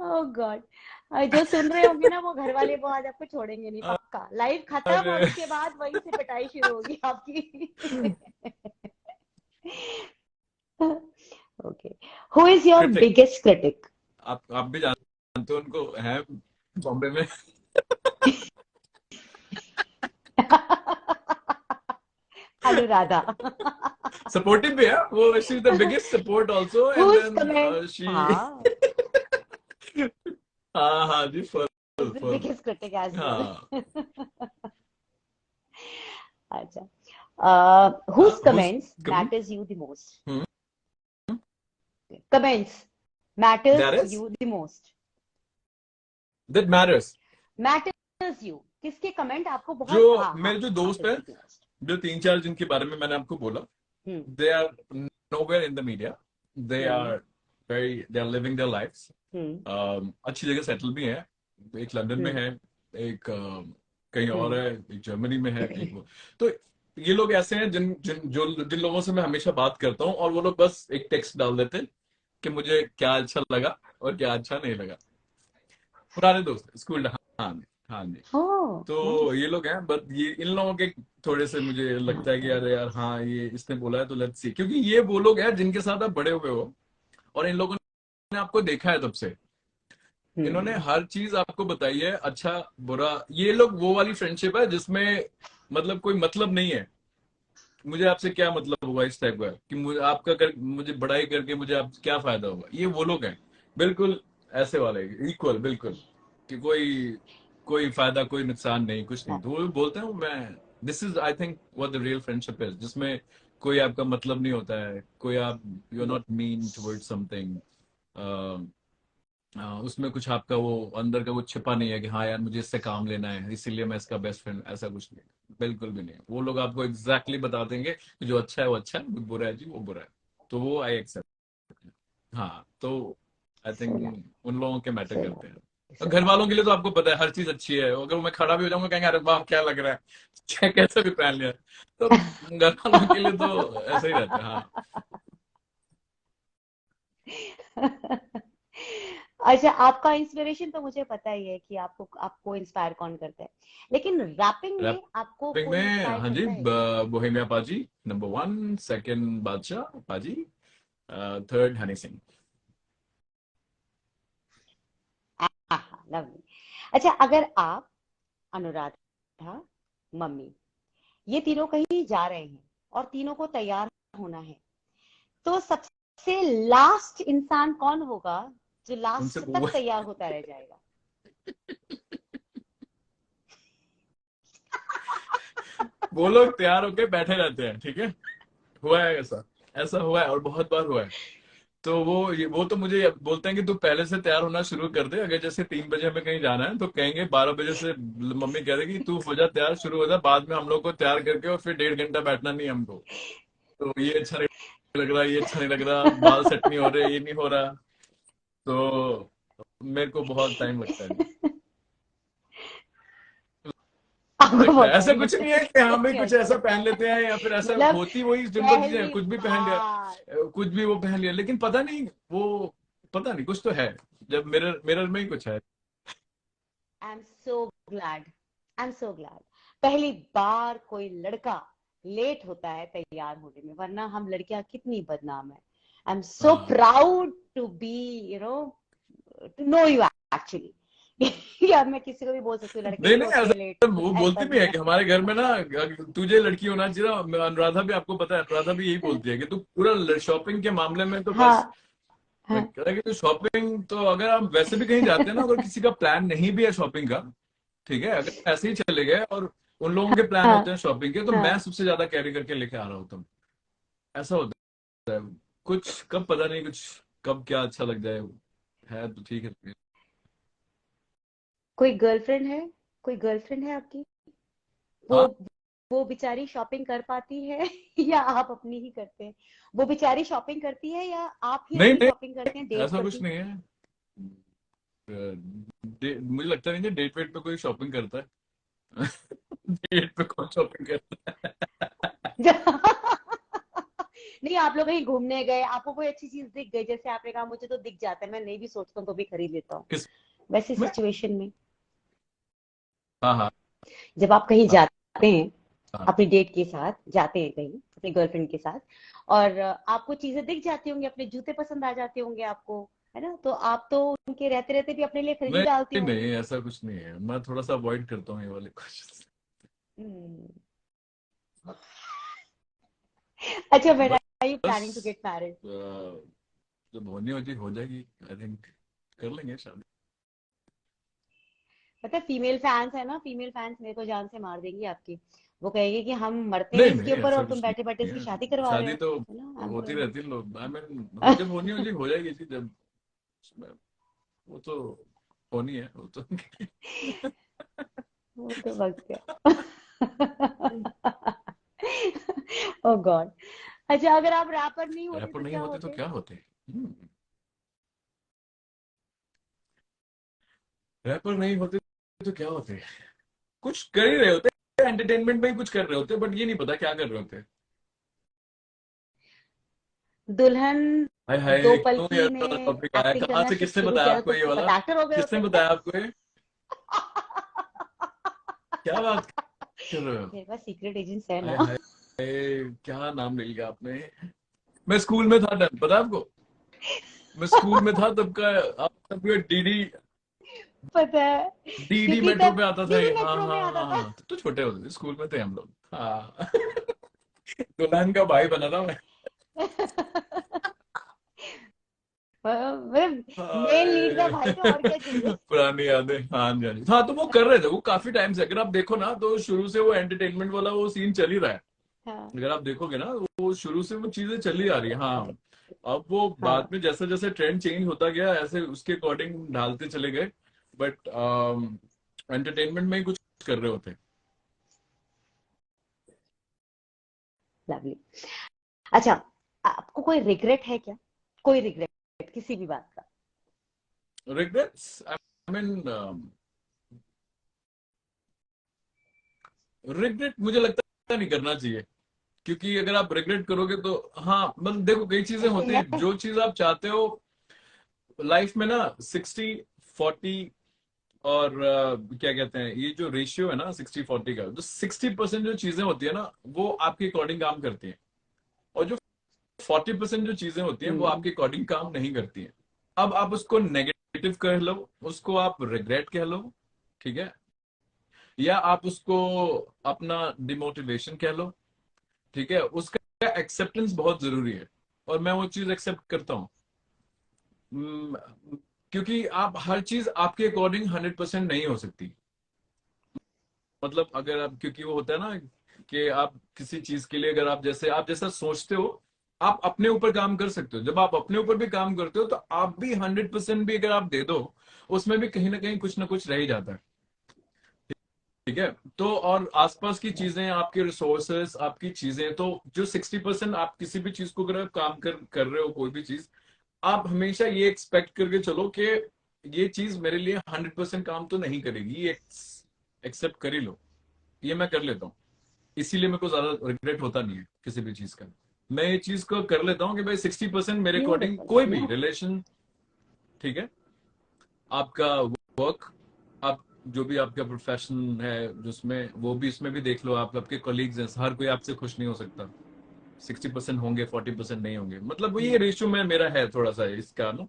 Speaker 1: Oh God. जो सुन रहे होंगे ना वो घर वाले, वो आज आपको छोड़ेंगे नहीं, पक्का लाइव खत्म और
Speaker 2: अरे
Speaker 1: उसके बाद वहीं से पिटाई शुरू होगी आपकी। Okay. Who is your
Speaker 2: critic,
Speaker 1: biggest critic?
Speaker 2: आप भी जानते हो उनको, है बॉम्बे में।
Speaker 1: अनुराधा।
Speaker 2: सपोर्टिव भी है वो, she is the biggest support also, and
Speaker 1: Whose comment?
Speaker 2: Then she
Speaker 1: हाँ,
Speaker 2: हाँ हाँ जी,
Speaker 1: is
Speaker 2: full
Speaker 1: the
Speaker 2: full.
Speaker 1: biggest critic as well.
Speaker 2: हाँ
Speaker 1: अच्छा,
Speaker 2: हाँ,
Speaker 1: whose
Speaker 2: who's
Speaker 1: comments
Speaker 2: coming?
Speaker 1: matters you the most?
Speaker 2: Hmm,
Speaker 1: Comments
Speaker 2: that
Speaker 1: matters
Speaker 2: is
Speaker 1: you the most.
Speaker 2: that matters।
Speaker 1: Matters you, किसके comment आपको
Speaker 2: जो
Speaker 1: बहुत, हाँ हाँ,
Speaker 2: मेरे जो दोस्त
Speaker 1: matters
Speaker 2: हैं,
Speaker 1: you the most.
Speaker 2: जो तीन चार जिनके बारे में मैंने आपको बोला,
Speaker 1: hmm.
Speaker 2: They are nowhere in the media, they
Speaker 1: hmm.
Speaker 2: are they are living their lives।
Speaker 1: Hmm.
Speaker 2: अच्छी जगह सेटल भी है। एक लंदन में
Speaker 1: हम्म।
Speaker 2: है, एक कहीं और
Speaker 1: हम्म।
Speaker 2: है, एक जर्मनी में है, एक वो। तो ये लोग ऐसे हैं जिन लोगों से मैं हमेशा बात करता हूँ, और वो लोग बस एक टेक्स्ट डाल देते हैं कि मुझे क्या अच्छा लगा और क्या अच्छा नहीं लगा। पुराने दोस्त, स्कूल। हाँ जी, हाँ जी।
Speaker 1: Oh,
Speaker 2: तो
Speaker 1: nice.
Speaker 2: ये लोग हैं, बट ये इन लोगों के थोड़े से मुझे लगता है कि यार यार हाँ ये इसने बोला है तो लेट्स सी, क्योंकि ये वो लोग हैं जिनके साथ आप बड़े हुए हो, और इन लोगों ने आपको देखा है तब से। इन्होंने
Speaker 1: हम्म।
Speaker 2: हर चीज आपको बताई है, अच्छा बुरा। ये लोग वो वाली फ्रेंडशिप है जिसमें मतलब कोई मतलब नहीं है, मुझे आपसे क्या मतलब होगा इस टाइप का, कि मुझे आपका मुझे बड़ाई करके मुझे आप क्या फायदा होगा। ये वो लोग हैं बिल्कुल ऐसे वाले, इक्वल बिल्कुल, कि कोई कोई फायदा कोई नुकसान नहीं, कुछ नहीं। तो वो बोलते हैं मैं this is I think what the real friendship is, जिसमें कोई आपका मतलब नहीं होता है, कोई आप you are
Speaker 1: Yes.
Speaker 2: Not mean towards something, उसमें कुछ आपका वो अंदर का वो छिपा नहीं है कि हाँ यार मुझे इससे काम लेना है इसीलिए मैं इसका बेस्ट फ्रेंड, ऐसा कुछ नहीं है, बिल्कुल भी नहीं। वो लोग आपको एग्जैक्टली बता देंगे कि जो अच्छा है वो अच्छा है, जो बुरा है जी वो बुरा है, तो वो आई एक्सेप्ट। हाँ तो आई
Speaker 1: So
Speaker 2: थिंक
Speaker 1: nice.
Speaker 2: उन लोगों के मैटर
Speaker 1: So
Speaker 2: करते हैं।
Speaker 1: nice.
Speaker 2: और
Speaker 1: So
Speaker 2: घर वालों के लिए
Speaker 1: nice.
Speaker 2: तो आपको पता है हर चीज अच्छी है, अगर मैं खड़ा भी हो जाऊंगा कहेंगे अरे वाह क्या लग रहा है, क्या कैसे भी पहन लिया, तो घर वालों के लिए तो ऐसा ही रहता है। हाँ
Speaker 1: अच्छा, आपका इंस्पिरेशन तो मुझे पता ही है कि आपको आपको इंस्पायर कौन करता है, लेकिन रैपिंग में आपको
Speaker 2: रैपिंग
Speaker 1: कोई
Speaker 2: में
Speaker 1: इंस्पायर
Speaker 2: हाँ जी,
Speaker 1: करता है क्या?
Speaker 2: बोहेमिया पाजी नंबर वन, सेकंड बादशाह पाजी, थर्ड हनी सिंह।
Speaker 1: हाँ, लवली। अच्छा, अगर आप, अनुराधा, मम्मी, ये तीनों कहीं जा रहे हैं और तीनों को तैयार होना है, तो सबसे लास्ट इंसान कौन होगा जो
Speaker 2: उनसे
Speaker 1: लास्ट तक तैयार होता रह जाएगा?
Speaker 2: वो लोग तैयार होके बैठे रहते हैं, ठीक है, हुआ है ऐसा, ऐसा हुआ है और बहुत बार हुआ है। तो वो तो मुझे बोलते हैं कि तू पहले से तैयार होना शुरू कर दे, अगर जैसे 3 बजे हमें कहीं जाना है तो कहेंगे 12 बजे से मम्मी कह देगी तू हो जा तैयार, शुरू हो जा, बाद में हम लोग को तैयार करके और फिर 1.5 घंटा बैठना नहीं है हमको, तो ये अच्छा नहीं लग रहा, ये अच्छा नहीं लग रहा, बाल सेट नहीं हो रहे, ये नहीं हो रहा, तो मेरे को बहुत टाइम लगता है जी।
Speaker 1: आपको
Speaker 2: लगता है
Speaker 1: बहुत
Speaker 2: ऐसा
Speaker 1: टाइम
Speaker 2: कुछ
Speaker 1: लगता
Speaker 2: नहीं है कि हाँ भाई
Speaker 1: है।
Speaker 2: कुछ
Speaker 1: अच्छा,
Speaker 2: ऐसा पहन लेते हैं या फिर ऐसा
Speaker 1: मतलब
Speaker 2: होती वही सिंपल चीजें हैं,
Speaker 1: पहली
Speaker 2: कुछ भी पहन लिया,
Speaker 1: बार।
Speaker 2: कुछ भी वो पहन लिया, लेकिन पता नहीं वो, पता नहीं कुछ तो है, जब मिरर मिरर में ही कुछ है।
Speaker 1: आई am so glad, I am so glad. पहली बार कोई लड़का लेट होता है तैयार होने में, वरना हम लड़कियां कितनी बदनाम है। आई एम सो
Speaker 2: हाँ
Speaker 1: proud to be, you know, to know you actually. या मैं किसी को भी बोल सकती हूँ लड़के
Speaker 2: नहीं
Speaker 1: नहीं
Speaker 2: नहीं
Speaker 1: होते हैं लेट,
Speaker 2: ऐसा वो बोलती
Speaker 1: ऐसा
Speaker 2: भी
Speaker 1: नहीं
Speaker 2: है
Speaker 1: है।
Speaker 2: कि हमारे घर में ना तुझे लड़की होना चाहिए, अनुराधा भी आपको पता है, अनुराधा भी यही बोलती है कि तू पूरा शॉपिंग के मामले में तो बस,
Speaker 1: हाँ, हाँ,
Speaker 2: कह रहा है कि तू शॉपिंग तो अगर आप वैसे भी कहीं जाते हैं ना, अगर किसी का प्लान नहीं भी है शॉपिंग का, ठीक है, अगर ऐसे ही चले गए और उन लोगों के प्लान
Speaker 1: हाँ,
Speaker 2: होते हैं शॉपिंग के, तो मैं
Speaker 1: हाँ।
Speaker 2: सबसे ज्यादा कैरी करके लेके आ रहा होता हूँ, ऐसा होता है। कुछ कब पता नहीं, कुछ कब क्या अच्छा लग जाए, है तो ठीक है।
Speaker 1: कोई गर्लफ्रेंड है? कोई गर्लफ्रेंड है आपकी? वो
Speaker 2: हाँ
Speaker 1: वो बेचारी शॉपिंग कर पाती है या आप अपनी ही करते हैं? वो बेचारी शॉपिंग करती है या आप ही
Speaker 2: नहीं
Speaker 1: अपनी
Speaker 2: नहीं,
Speaker 1: शॉपिंग करते हैं डेट
Speaker 2: ऐसा
Speaker 1: पर
Speaker 2: कुछ
Speaker 1: भी?
Speaker 2: नहीं है, मुझे लगता नहीं है डेट वेट पे कोई शॉपिंग करता है। डेट पे कौन शॉपिंग करता है।
Speaker 1: नहीं, आप लोग कहीं घूमने गए, आपको कोई अच्छी चीज दिख गई, जैसे आपने कहा मुझे तो दिख जाता है, मैं नहीं भी सोचता हूँ तो भी खरीद लेता हूँ,
Speaker 2: किस
Speaker 1: वैसी
Speaker 2: में?
Speaker 1: सिचुएशन में
Speaker 2: हाँ हाँ
Speaker 1: जब आप कहीं
Speaker 2: हाँ
Speaker 1: जाते हैं,
Speaker 2: हाँ।
Speaker 1: अपनी डेट के साथ जाते हैं कहीं, अपनी गर्लफ्रेंड के साथ, और आपको चीजें दिख जाती होंगी, अपने जूते पसंद आ जाते होंगे आपको, है ना, तो आप तो उनके रहते रहते भी अपने लिए खरीदी डालती
Speaker 2: नहीं
Speaker 1: होंगी।
Speaker 2: नहीं ऐसा कुछ नहीं है, मैं थोड़ा सा अवॉइड करता हूँ ये वाले कुछ।
Speaker 1: हम्म। अच्छा, व्हेन आर यू
Speaker 2: बस
Speaker 1: प्लानिंग टू गेट मैरिड?
Speaker 2: जब होनी होती हो जाएगी, आई थिंक कर लेंगे शादी।
Speaker 1: पता है, फीमेल फैंस है ना, फीमेल फैंस मेरे को जान से मार देंगी आपकी। वो कहेगी कि हम मरते हैं
Speaker 2: नहीं
Speaker 1: इसके
Speaker 2: नहीं
Speaker 1: ऊपर
Speaker 2: ऐसा
Speaker 1: और तुम
Speaker 2: कुछ
Speaker 1: बैठे बैठे
Speaker 2: नहीं
Speaker 1: इसकी शादी
Speaker 2: है,
Speaker 1: करवा रहे
Speaker 2: शादी
Speaker 1: हो,
Speaker 2: तो
Speaker 1: है ना,
Speaker 2: होती रहती है, लोग आई मीन जब होनी होती हो जाएगी जी, जब वो तो होनी है वो तो।
Speaker 1: वो तो वक्त है। ओ गॉड। अच्छा, अगर आप रैपर नहीं होते
Speaker 2: रैपर
Speaker 1: तो
Speaker 2: नहीं
Speaker 1: क्या
Speaker 2: होते तो
Speaker 1: होते?
Speaker 2: क्या होते, रैपर नहीं होते तो क्या होते, कुछ कर ही रहे होते, एंटरटेनमेंट में ही कुछ कर रहे होते, बट ये नहीं पता क्या कर रहे होते।
Speaker 1: दुल्हन
Speaker 2: हाय हाय
Speaker 1: दो
Speaker 2: क्यों
Speaker 1: पलकी
Speaker 2: यार
Speaker 1: में
Speaker 2: टॉपिक आया,
Speaker 1: एक्टिंग
Speaker 2: कहाँ
Speaker 1: करना
Speaker 2: से, किसने
Speaker 1: शुरू
Speaker 2: बताया
Speaker 1: किया
Speaker 2: आपको
Speaker 1: तो
Speaker 2: ये वाला,
Speaker 1: एक्टर हो गए
Speaker 2: किसने
Speaker 1: होते।
Speaker 2: बताया आपको ये, क्या बात कर रहे हो।
Speaker 1: मेरे पास सीक्रेट एजेंट्स है
Speaker 2: हाय
Speaker 1: ना।
Speaker 2: हाय, क्या नाम ले लिया आपने। मैं स्कूल में था तब, पता है आपको, मैं स्कूल में था तब का, आप तब का डीडी,
Speaker 1: पता है,
Speaker 2: डीडी
Speaker 1: क्योंकि
Speaker 2: मेट्रो
Speaker 1: तब
Speaker 2: पे आता था ये,
Speaker 1: डीडी
Speaker 2: हाँ
Speaker 1: मेट्रो में
Speaker 2: हाँ
Speaker 1: आता
Speaker 2: हाँ
Speaker 1: था।
Speaker 2: हाँ, तब तो छोटे होते थे, स्कूल में थे हम लोग, हाँ। दुल्हन का भाई बना था मैं।
Speaker 1: मतलब मेन लीड था भाई, तो और क्या चाहिए।
Speaker 2: पुरानी यादें, हाँ जी हाँ जी। हाँ तो वो कर रहे थे वो काफी टाइम से, अगर आप देखो ना तो शुरू से वो एंटरटेनमेंट वाला वो सीन चल ही रहा है।
Speaker 1: हाँ
Speaker 2: अगर आप देखोगे ना वो शुरू से वो चीजें चली आ रही है, हाँ। अब वो बाद
Speaker 1: हाँ।
Speaker 2: में जैसे जैसे ट्रेंड चेंज होता गया ऐसे उसके अकॉर्डिंग ढालते चले गए, बट एंटरटेनमेंट में ही कुछ कर रहे होते।
Speaker 1: लवली। अच्छा, आपको कोई रिग्रेट है क्या? कोई रिग्रेट किसी भी बात का?
Speaker 2: रिग्रेट्स, आई मीन, रिग्रेट मुझे लगता नहीं करना चाहिए, क्योंकि अगर आप रिग्रेट करोगे तो, हाँ मतलब देखो कई चीजें
Speaker 1: ऐसे
Speaker 2: होती
Speaker 1: है।
Speaker 2: हैं, जो चीज आप चाहते हो लाइफ में ना, 60-40, और क्या कहते हैं ये जो रेशियो है ना 60-40 का, जो 60% जो चीजें होती है ना वो आपके अकॉर्डिंग काम करती हैं, और जो 40% जो चीजें होती हैं वो
Speaker 1: हम्म।
Speaker 2: आपके अकॉर्डिंग काम नहीं करती हैं। अब आप उसको नेगेटिव कह लो, उसको आप रिग्रेट कह लो, ठीक है, या आप उसको अपना डिमोटिवेशन कह लो, ठीक है, उसका एक्सेप्टेंस बहुत जरूरी है, और मैं वो चीज एक्सेप्ट करता हूँ। हम्म, क्योंकि आप हर चीज आपके अकॉर्डिंग 100% नहीं हो सकती। मतलब अगर आप, क्योंकि वो होता है ना कि आप किसी चीज के लिए, अगर आप जैसा सोचते हो, आप अपने ऊपर काम कर सकते हो, जब आप अपने ऊपर भी काम करते हो तो आप भी 100% भी अगर आप दे दो, उसमें भी कहीं ना कुछ रह ही जाता है, ठीक है। तो और आसपास की चीजें, आपके रिसोर्सेस, आपकी चीजें, तो जो 60% आप किसी भी चीज को अगर आप काम कर रहे हो, कोई भी चीज, आप हमेशा ये एक्सपेक्ट करके चलो कि ये चीज मेरे लिए 100% काम तो नहीं करेगी, ये एक्सेप्ट कर ही लो। ये मैं कर लेता हूँ, इसीलिए मेरे को ज्यादा रिग्रेट होता नहीं है किसी भी चीज का। मैं ये चीज को कर लेता हूँ कि भाई 60% मेरे अकॉर्डिंग
Speaker 1: ब्यूटीफुल।
Speaker 2: कोई भी
Speaker 1: मैं
Speaker 2: रिलेशन, ठीक है, आपका वर्क, आप जो भी आपका प्रोफेशन है जिसमें, वो भी इसमें भी देख लो, आप आपके कलीग्स हैं, हर कोई आपसे खुश नहीं हो सकता, 60% होंगे, 40% नहीं होंगे, मतलब वो ये रेशियो में मेरा है थोड़ा सा इसका ना।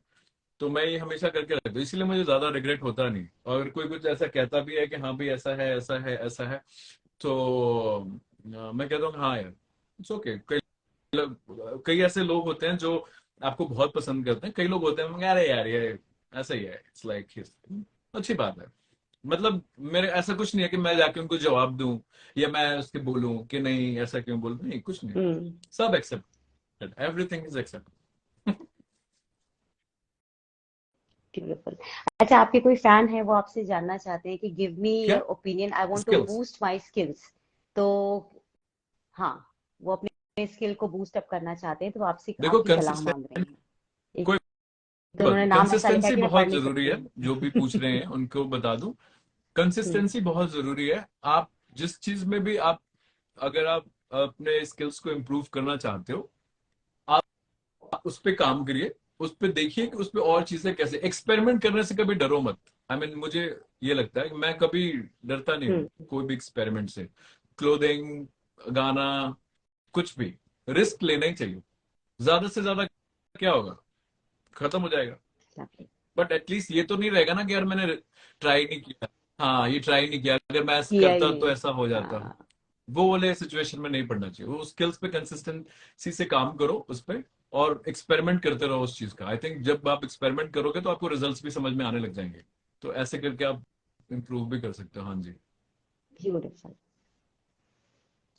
Speaker 2: तो मैं ये हमेशा करके रखता हूँ, इसलिए मुझे ज्यादा रिग्रेट होता नहीं। और अगर कोई कुछ ऐसा कहता भी है कि हाँ भाई ऐसा है ऐसा है ऐसा है, तो मैं कहता हूँ हाँ यार, इट्स ओके। कई ऐसे लोग होते हैं जो आपको बहुत पसंद करते हैं, कई लोग होते हैं अरे यार ये ऐसा ही है, इट्स लाइक, अच्छी बात है। मतलब मेरे ऐसा कुछ नहीं है कि मैं जाके उनको जवाब दूं, या मैं उसके बोलूं कि नहीं ऐसा क्यों बोल, नहीं, कुछ नहीं।
Speaker 1: हम्म।
Speaker 2: सब accept, everything is accept.
Speaker 1: Beautiful. अच्छा, आपके कोई फैन है, वो आपसे जानना चाहते हैं कि गिव मी
Speaker 2: क्या?
Speaker 1: Your opinion, I want to
Speaker 2: skills.
Speaker 1: Boost my skills. तो हाँ, वो अपने स्किल को बूस्ट अप करना चाहते हैं, तो वो आपसे
Speaker 2: देखो
Speaker 1: आपकी सलाह मांग रहे
Speaker 2: कंसिस्टेंट,
Speaker 1: हैं। एक
Speaker 2: कोई
Speaker 1: तो
Speaker 2: बात
Speaker 1: उन्होंने
Speaker 2: नहीं,
Speaker 1: नाम ऐसा लिखा है
Speaker 2: कंसिस्टेंसी
Speaker 1: कि मैं पढ़
Speaker 2: बहुत
Speaker 1: नहीं
Speaker 2: जरूरी
Speaker 1: सकती
Speaker 2: है,
Speaker 1: हूँ।
Speaker 2: जो भी पूछ रहे हैं उनको बता दूं,
Speaker 1: हम्म।
Speaker 2: कंसिस्टेंसी बहुत जरूरी है। आप जिस चीज में भी आप, अगर आप अपने स्किल्स को इम्प्रूव करना चाहते हो, आप उस पे काम करिए, उस पे देखिए कि उस पे और चीजें कैसे, एक्सपेरिमेंट करने से कभी डरो मत। आई मीन मुझे ये लगता है कि मैं कभी डरता नहीं हूँ
Speaker 1: हम्म।
Speaker 2: कोई भी एक्सपेरिमेंट से। क्लोथिंग, गाना, कुछ भी रिस्क लेना ही चाहिए। ज्यादा से ज्यादा क्या होगा, खत्म हो जाएगा,
Speaker 1: Lovely.
Speaker 2: बट एटलीस्ट ये तो नहीं रहेगा ना कि यार मैंने ट्राई नहीं किया। हाँ, ये ट्राई नहीं किया, अगर मैं ऐसा
Speaker 1: किया ही
Speaker 2: करता तो
Speaker 1: नहीं।
Speaker 2: ऐसा हो जाता।
Speaker 1: हाँ।
Speaker 2: वो वाले सिचुएशन में नहीं पड़ना चाहिए, वो स्किल्स पे कंसिस्टेंसी से काम करो उस पे, और एक्सपेरिमेंट करते रहो उस चीज का। आई थिंक जब आप एक्सपेरिमेंट करोगे तो आपको रिजल्ट्स भी समझ में आने लग जाएंगे, तो ऐसे करके आप इम्प्रूव भी कर सकते हो, हाँ जी।
Speaker 1: ब्यूटीफुल।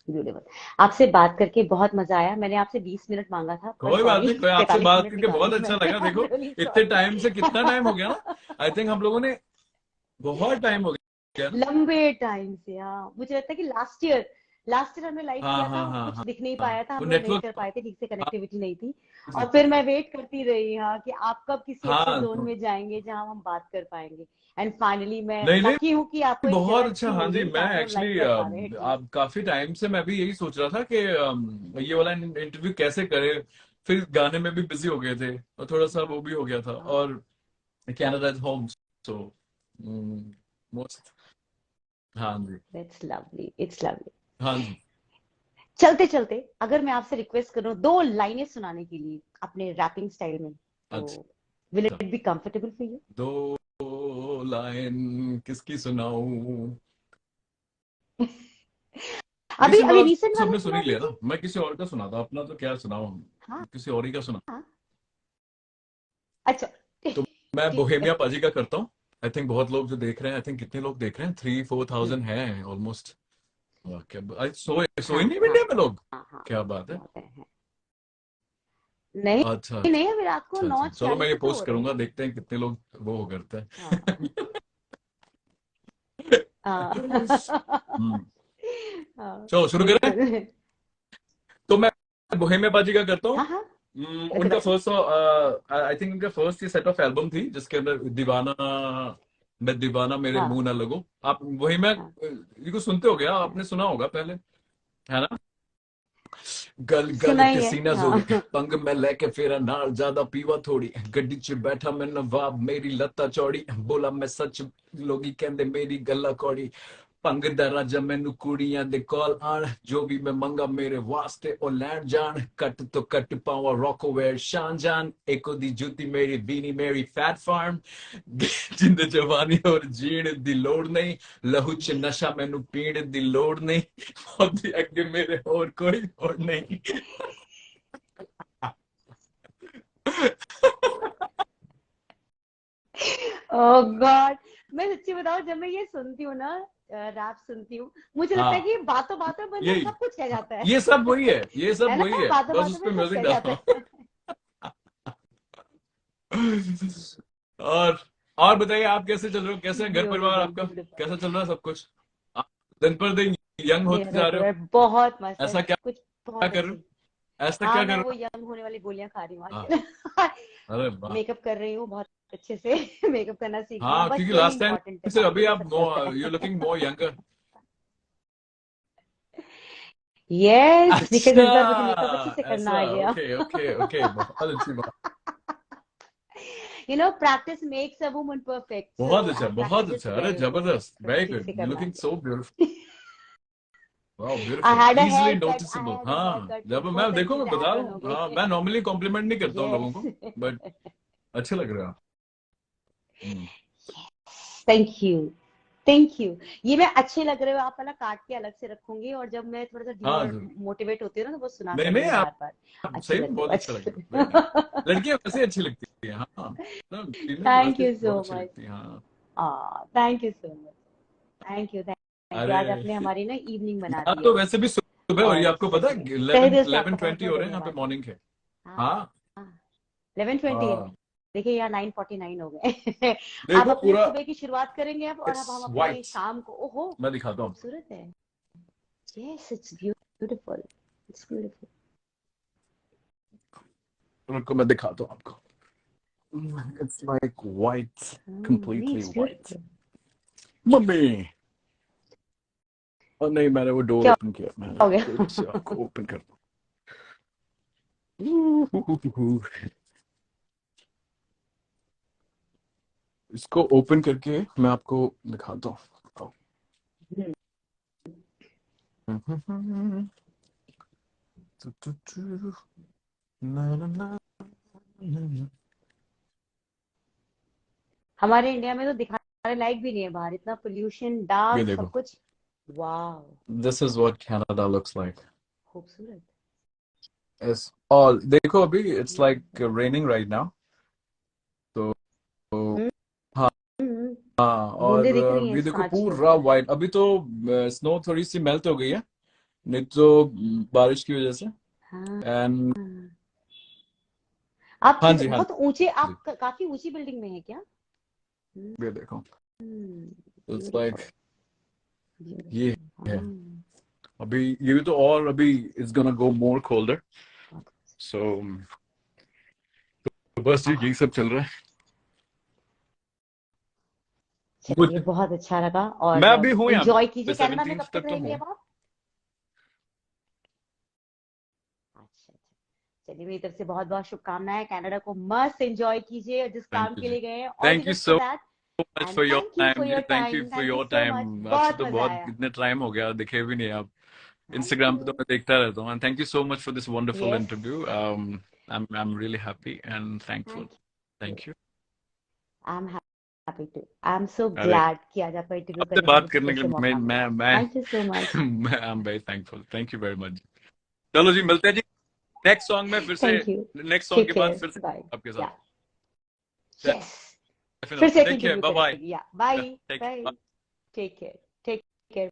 Speaker 1: ब्यूटीफुल। आपसे बात करके बहुत मजा आया। मैंने आपसे 20 मिनट मांगा था, पर
Speaker 2: कोई बात
Speaker 1: सॉरी,
Speaker 2: नहीं, कोई आपसे
Speaker 1: 45
Speaker 2: बात
Speaker 1: मिनट
Speaker 2: करके
Speaker 1: निकाल
Speaker 2: बहुत
Speaker 1: लिए
Speaker 2: अच्छा
Speaker 1: मैंने।
Speaker 2: लगा।
Speaker 1: आई एम
Speaker 2: देखो
Speaker 1: रियली
Speaker 2: इतने
Speaker 1: सॉरी।
Speaker 2: टाइम से कितना टाइम हो गया ना, आई थिंक हम लोगों ने बहुत टाइम हो गया ना।
Speaker 1: लंबे टाइम से, हाँ, मुझे लगता है कि लास्ट ईयर हमने लाइव
Speaker 2: हाँ
Speaker 1: किया था,
Speaker 2: हाँ हाँ
Speaker 1: कुछ
Speaker 2: हाँ
Speaker 1: दिख नहीं
Speaker 2: हाँ,
Speaker 1: पाया था,
Speaker 2: वो
Speaker 1: हम लोग नहीं
Speaker 2: नेटवर्क,
Speaker 1: कर पाए थे ठीक से,
Speaker 2: हाँ
Speaker 1: कनेक्टिविटी नहीं थी। और
Speaker 2: जी,
Speaker 1: फिर मैं वेट करती रही, हाँ, कि आप कब किसी अच्छे
Speaker 2: हाँ
Speaker 1: जोन में जाएंगे जहां हम बात कर पाएंगे। एंड फाइनली मैं
Speaker 2: नहीं नहीं,
Speaker 1: लकी हूँ कि आपको एक
Speaker 2: बहुत
Speaker 1: जगह
Speaker 2: अच्छा,
Speaker 1: अच्छी
Speaker 2: हाँ
Speaker 1: मिल
Speaker 2: जी।
Speaker 1: गई
Speaker 2: मैं
Speaker 1: जहां पे हम लाइव
Speaker 2: एक्चुअली
Speaker 1: कर पा रहे हैं एटलीस्ट।
Speaker 2: आप काफी टाइम से मैं भी यही सोच रहा था कि ये वाला इंटरव्यू कैसे करे, फिर गाने में भी बिजी हो गए थे और थोड़ा सा वो भी हो गया था, और Canada is home, so most, हाँ जी
Speaker 1: दैट्स लवली, इट्स लवली।
Speaker 2: हाँ जी।
Speaker 1: चलते चलते अगर मैं आपसे रिक्वेस्ट करूं 2 लाइनें सुनाने के लिए अपने रैपिंग स्टाइल में, तो विल
Speaker 2: अच्छा,
Speaker 1: it be comfortable for you?
Speaker 2: दो लाइन किसकी सुनाऊं?
Speaker 1: अभी
Speaker 2: रिसेंट
Speaker 1: अभी
Speaker 2: वाला
Speaker 1: रिसेंट वाला
Speaker 2: सबने सुन
Speaker 1: सुना
Speaker 2: ही लिया
Speaker 1: दीजिए।
Speaker 2: ना, मैं किसी और का सुना था, अपना तो क्या सुनाऊं,
Speaker 1: हाँ
Speaker 2: किसी और ही का सुना।
Speaker 1: हाँ।
Speaker 2: मैं
Speaker 1: ठीक है।
Speaker 2: बोहेमिया पाजी का करता हूँ। आई थिंक बहुत लोग जो देख रहे हैं, आई थिंक कितने लोग देख रहे हैं, 3-4 thousand है ऑलमोस्ट। क्या आज सोए
Speaker 1: हाँ
Speaker 2: नहीं
Speaker 1: हाँ
Speaker 2: इंडिया में लोग।
Speaker 1: हाँ हाँ,
Speaker 2: क्या बात है।
Speaker 1: बहुत है। नहीं
Speaker 2: अच्छा
Speaker 1: नहीं, अभी रात को
Speaker 2: अच्छा
Speaker 1: नौ
Speaker 2: अच्छा, चलो मैं
Speaker 1: छियालीस
Speaker 2: ये
Speaker 1: पे तो हो
Speaker 2: पोस्ट
Speaker 1: रहे
Speaker 2: करूंगा,
Speaker 1: हैं।
Speaker 2: देखते हैं कितने लोग वो करते
Speaker 1: हाँ
Speaker 2: हैं।
Speaker 1: हाँ।
Speaker 2: हम्म,
Speaker 1: हाँ,
Speaker 2: चलो शुरू करें।
Speaker 1: बिल्कुल।
Speaker 2: तो मैं बोहेमिया पाजी का करता हूँ।
Speaker 1: हाँ हाँ,
Speaker 2: उनका
Speaker 1: बताइए।
Speaker 2: फर्स्ट, आई थिंक उनका फर्स्ट ये सेट ऑफ एल्बम थी जिसके अंदर दीवाना, मैं दीवाना मेरे
Speaker 1: हाँ
Speaker 2: मुंह ना लगो। आप वही मैं
Speaker 1: हाँ
Speaker 2: ये को सुनते हो गया,
Speaker 1: हाँ,
Speaker 2: आपने सुना होगा पहले, है ना। गल गल ते
Speaker 1: सुनाइए।
Speaker 2: सीना जोरी,
Speaker 1: हाँ।
Speaker 2: पंग मैं लेके फेरा नाल ज्यादा पीवा थोड़ी, गड्डी च बैठा मैं नवाब मेरी लत्ता चौड़ी, बोला मैं सच लोगी कहंदे मेरी गल्ला कौड़ी, ਭੰਗ ਦਾ ਰਾਜਾ ਮੈਨੂੰ ਕੁੜੀਆਂ ਦੇ ਕਾਲ ਆਣ, ਜੋ ਵੀ ਮੈਂ ਮੰਗਾ ਮੇਰੇ ਵਾਸਤੇ ਉਹ ਲੈਣ ਜਾਣ, ਕੱਟ ਤੋਂ ਕੱਟ ਪਾਵਾਂ ਰੌਕੋਵੇਅਰ ਸ਼ਾਨ ਜਾਨ, ਇੱਕੋ ਦੀ ਜੁੱਤੀ ਮੇਰੀ ਬੀਨੀ ਮੇਰੀ ਫੈਟ ਫਾਰਮ, ਜਿੰਦ ਜਵਾਨੀ ਹੋਰ ਜੀਣ ਦੀ ਲੋੜ ਨਹੀਂ, ਲਹੂ ਚ ਨਸ਼ਾ ਮੈਨੂੰ ਪੀਣ ਦੀ ਲੋੜ ਨਹੀਂ, ਉਹਦੇ ਅੱਗੇ ਮੇਰੇ ਹੋਰ ਕੋਈ ਲੋੜ ਨਹੀਂ।
Speaker 1: ओह गॉड, मैं सच्ची बताऊं, जब मैं ये सुनती हूँ ना, रैप सुनती हूँ, मुझे लगता है
Speaker 2: हाँ
Speaker 1: कि बातों बातों में ना
Speaker 2: यही,
Speaker 1: सब कुछ कह जाता
Speaker 2: ये सब वही
Speaker 1: है।
Speaker 2: है, ये सब
Speaker 1: है
Speaker 2: वही
Speaker 1: ना,
Speaker 2: है,
Speaker 1: बातों
Speaker 2: बस उस
Speaker 1: बातों में
Speaker 2: पर
Speaker 1: सब
Speaker 2: म्यूजिक
Speaker 1: कह
Speaker 2: डालो।
Speaker 1: जाता है।
Speaker 2: और और बताइए, आप कैसे चल रहे हो, कैसे है घर परिवार
Speaker 1: ब्यूटीफुल
Speaker 2: आपका,
Speaker 1: ब्यूटीफुल।
Speaker 2: कैसा चल रहा है सब कुछ। आप दिन पर दिन यंग होते
Speaker 1: मेरा घर
Speaker 2: जा रहे
Speaker 1: परिवार
Speaker 2: हो,
Speaker 1: बहुत मस्त है,
Speaker 2: ऐसा क्या
Speaker 1: कुछ
Speaker 2: क्या
Speaker 1: बहुत
Speaker 2: कर रहे हो,
Speaker 1: अच्छी।
Speaker 2: ऐसा
Speaker 1: हाँ,
Speaker 2: क्या
Speaker 1: मैं
Speaker 2: कर
Speaker 1: वो
Speaker 2: रहे
Speaker 1: यंग होने वाली गोलियां खा रही हूँ
Speaker 2: हो। हाँ,
Speaker 1: आजकल।
Speaker 2: अरे वाह।
Speaker 1: मेकअप कर रही हूँ बहुत अच्छे से। मेकअप करना सीख रही हूँ,
Speaker 2: हाँ,
Speaker 1: बस
Speaker 2: क्योंकि
Speaker 1: यही
Speaker 2: लास्ट टाइम
Speaker 1: इम्पोर्टेंट है,
Speaker 2: से
Speaker 1: बाकी
Speaker 2: अभी
Speaker 1: तो
Speaker 2: आप
Speaker 1: सब चलता
Speaker 2: यू
Speaker 1: है।
Speaker 2: Looking more younger.
Speaker 1: Yes, because
Speaker 2: अच्छा,
Speaker 1: इस बार मुझे मेकअप अच्छे से करना
Speaker 2: ऐसा,
Speaker 1: आ गया।
Speaker 2: ओके ओके ओके, बहुत अच्छी बात।
Speaker 1: Practice makes a woman perfect, so I am
Speaker 2: बहुत
Speaker 1: प्रैक्टिसिंग
Speaker 2: अच्छा, अरे
Speaker 1: टुडे, तो
Speaker 2: जबरदस्त,
Speaker 1: थोड़ा
Speaker 2: वेरी
Speaker 1: ठीक
Speaker 2: गुड,
Speaker 1: से
Speaker 2: यू
Speaker 1: करना आ
Speaker 2: लुकिंग सो
Speaker 1: गया।
Speaker 2: ब्यूटीफुल। वाह
Speaker 1: I
Speaker 2: beautiful,
Speaker 1: had a
Speaker 2: easily
Speaker 1: hair cut, I
Speaker 2: noticeable.
Speaker 1: Had a hair
Speaker 2: हाँ,
Speaker 1: कट, तो
Speaker 2: जब मैं
Speaker 1: बहुत सारी
Speaker 2: देखो मैं
Speaker 1: चीजें
Speaker 2: बता रहा
Speaker 1: हैपन हो
Speaker 2: हूँ, हाँ, मैं
Speaker 1: गई।
Speaker 2: नॉर्मली कॉम्प्लीमेंट नहीं करता हूँ लोगों
Speaker 1: यस।
Speaker 2: को, बट अच्छे लग रहे हो आप। हम्म,
Speaker 1: थैंक यू, थैंक यू। ये मैं अच्छे लग रहे हो आप वाला काट के अलग से रखूंगी, और जब मैं थोड़ा सा
Speaker 2: हाँ जरूर।
Speaker 1: मोटिवेट होती हूँ ना, तो वो सुना
Speaker 2: नहीं नहीं,
Speaker 1: करूंगी
Speaker 2: आप
Speaker 1: बार बार। अच्छे
Speaker 2: सही
Speaker 1: लग
Speaker 2: में
Speaker 1: रहे
Speaker 2: बहुत
Speaker 1: हो,
Speaker 2: अच्छा
Speaker 1: अच्छे
Speaker 2: लग रहे हो, वेरी नाइस।
Speaker 1: लग
Speaker 2: लड़कियां वैसे अच्छी लगती है, हाँ, फीमेल
Speaker 1: थैंक
Speaker 2: वैसे
Speaker 1: यू
Speaker 2: बहुत
Speaker 1: सो
Speaker 2: अच्छी
Speaker 1: मच।
Speaker 2: लगती है, हाँ।
Speaker 1: Thank you so much. Thank you, thank you. आज
Speaker 2: अरे
Speaker 1: आपने हमारी ना इवनिंग बना
Speaker 2: यहाँ
Speaker 1: दी
Speaker 2: तो
Speaker 1: है।
Speaker 2: वैसे भी सुबह हो रही है,
Speaker 1: और
Speaker 2: आपको पता
Speaker 1: सच
Speaker 2: है,
Speaker 1: में तहे
Speaker 2: 11
Speaker 1: दिल से आपका बहुत
Speaker 2: 11:20 हो
Speaker 1: बहुत
Speaker 2: रहे हैं यहाँ पे
Speaker 1: धन्यवाद।
Speaker 2: मॉर्निंग के।
Speaker 1: हाँ
Speaker 2: हाँ
Speaker 1: 11:20 है।
Speaker 2: हाँ,
Speaker 1: देखिए यहाँ 9:49 हो गए। अब
Speaker 2: देखो
Speaker 1: अपने
Speaker 2: पूरा,
Speaker 1: सुबह की शुरुआत करेंगे अब, और अब हम
Speaker 2: इट्स
Speaker 1: अपने
Speaker 2: वाइट,
Speaker 1: शाम को, ओहो
Speaker 2: मैं दिखाता हूँ आपको।
Speaker 1: खूबसूरत है। Yes, it's beautiful, it's beautiful.
Speaker 2: रुको मैं दिखाता हूँ आपको। इट्स लाइक वाइट,
Speaker 1: नहीं,
Speaker 2: completely
Speaker 1: it's
Speaker 2: white.
Speaker 1: Beautiful.
Speaker 2: Mummy, और नहीं, मैंने वो डोर
Speaker 1: क्या
Speaker 2: ओपन किया, मैंने
Speaker 1: हो
Speaker 2: जल्दी से
Speaker 1: गया?
Speaker 2: आपको ओपन कर दूं। इसको ओपन करके मैं आपको दिखाता हूँ।
Speaker 1: हमारे इंडिया में तो दिखाने लायक भी नहीं है, बाहर इतना पोल्यूशन,
Speaker 2: ये
Speaker 1: डार्क सब
Speaker 2: देखो,
Speaker 1: कुछ। वाह,
Speaker 2: this is what Canada looks like.
Speaker 1: खूबसूरत।
Speaker 2: इट्स ऑल, देखो अभी it's like raining right now, तो
Speaker 1: हम्म
Speaker 2: हाँ
Speaker 1: हम्म,
Speaker 2: हाँ,
Speaker 1: बूंदे
Speaker 2: और
Speaker 1: दिख रही हैं
Speaker 2: ये
Speaker 1: इस
Speaker 2: देखो
Speaker 1: कांच के
Speaker 2: पूरा
Speaker 1: ऊपर।
Speaker 2: वाइट, अभी तो स्नो थोड़ी सी मेल्ट हो गई है, नहीं तो बारिश की वजह से।
Speaker 1: हाँ
Speaker 2: एंड
Speaker 1: हाँ। आप
Speaker 2: हाँ
Speaker 1: किस
Speaker 2: जी, हाँ
Speaker 1: बहुत ऊंचे,
Speaker 2: जी,
Speaker 1: आप काफी ऊंची बिल्डिंग में है क्या?
Speaker 2: ये देखो, इट्स लाइक,
Speaker 1: ब्यूटीफुल,
Speaker 2: ये
Speaker 1: ब्यूटीफुल।
Speaker 2: है।
Speaker 1: हाँ,
Speaker 2: अभी ये भी तो, और अभी it's gonna go more colder, so बस जी यही सब चल रहा है।
Speaker 1: चलिए
Speaker 2: मुझे,
Speaker 1: बहुत अच्छा लगा, और
Speaker 2: मैं अभी हूँ यहाँ
Speaker 1: एंजॉय
Speaker 2: पे
Speaker 1: कीजिए। कनाडा में
Speaker 2: 17
Speaker 1: कब तक
Speaker 2: तक तो
Speaker 1: रहेंगे
Speaker 2: हूँ।
Speaker 1: अब आप? अच्छा अच्छा, चलिए मेरी तरफ से बहुत बहुत शुभकामनाएं, कनाडा को मस्त एंजॉय कीजिए, और जिस
Speaker 2: थैंक
Speaker 1: काम
Speaker 2: यू
Speaker 1: के
Speaker 2: जी,
Speaker 1: लिए गए हैं, all the
Speaker 2: thank you
Speaker 1: best for
Speaker 2: so
Speaker 1: that.
Speaker 2: Much
Speaker 1: and
Speaker 2: for your
Speaker 1: thank you for
Speaker 2: time जी,
Speaker 1: your
Speaker 2: thank you
Speaker 1: time,
Speaker 2: for
Speaker 1: thank you
Speaker 2: your
Speaker 1: so much,
Speaker 2: time. आपसे
Speaker 1: बहुत
Speaker 2: तो
Speaker 1: मजा
Speaker 2: बहुत,
Speaker 1: आया।
Speaker 2: कितने टाइम हो गया, दिखे भी नहीं आप।
Speaker 1: थैंक
Speaker 2: इंस्टाग्राम पे तो
Speaker 1: यू।
Speaker 2: मैं देखता रहता हूँ, and thank you so much for this wonderful
Speaker 1: yes,
Speaker 2: interview. I am really happy and thankful.
Speaker 1: Thank you.
Speaker 2: Thank you.
Speaker 1: I am happy to, I am so
Speaker 2: अरे,
Speaker 1: ग्लैड कि आज आपका इंटरव्यू
Speaker 2: आपसे
Speaker 1: करने का
Speaker 2: बात
Speaker 1: मुझे
Speaker 2: करने
Speaker 1: फिर
Speaker 2: के
Speaker 1: से
Speaker 2: लिए
Speaker 1: मौका मिला। Thank you so much.
Speaker 2: मैं I am very thankful, thank you very much. चलो जी, मिलते हैं जी नेक्स्ट सॉन्ग में फिर से,
Speaker 1: thank you,
Speaker 2: next song
Speaker 1: take
Speaker 2: के बाद
Speaker 1: केयर,
Speaker 2: फिर से
Speaker 1: बाय।
Speaker 2: आपके
Speaker 1: या,
Speaker 2: साथ।
Speaker 1: यस।
Speaker 2: मी
Speaker 3: फिर
Speaker 2: नो
Speaker 3: से एक
Speaker 2: take care
Speaker 3: interview
Speaker 2: bye bye
Speaker 3: करेंगे। या bye
Speaker 2: take
Speaker 3: bye, take care, take care.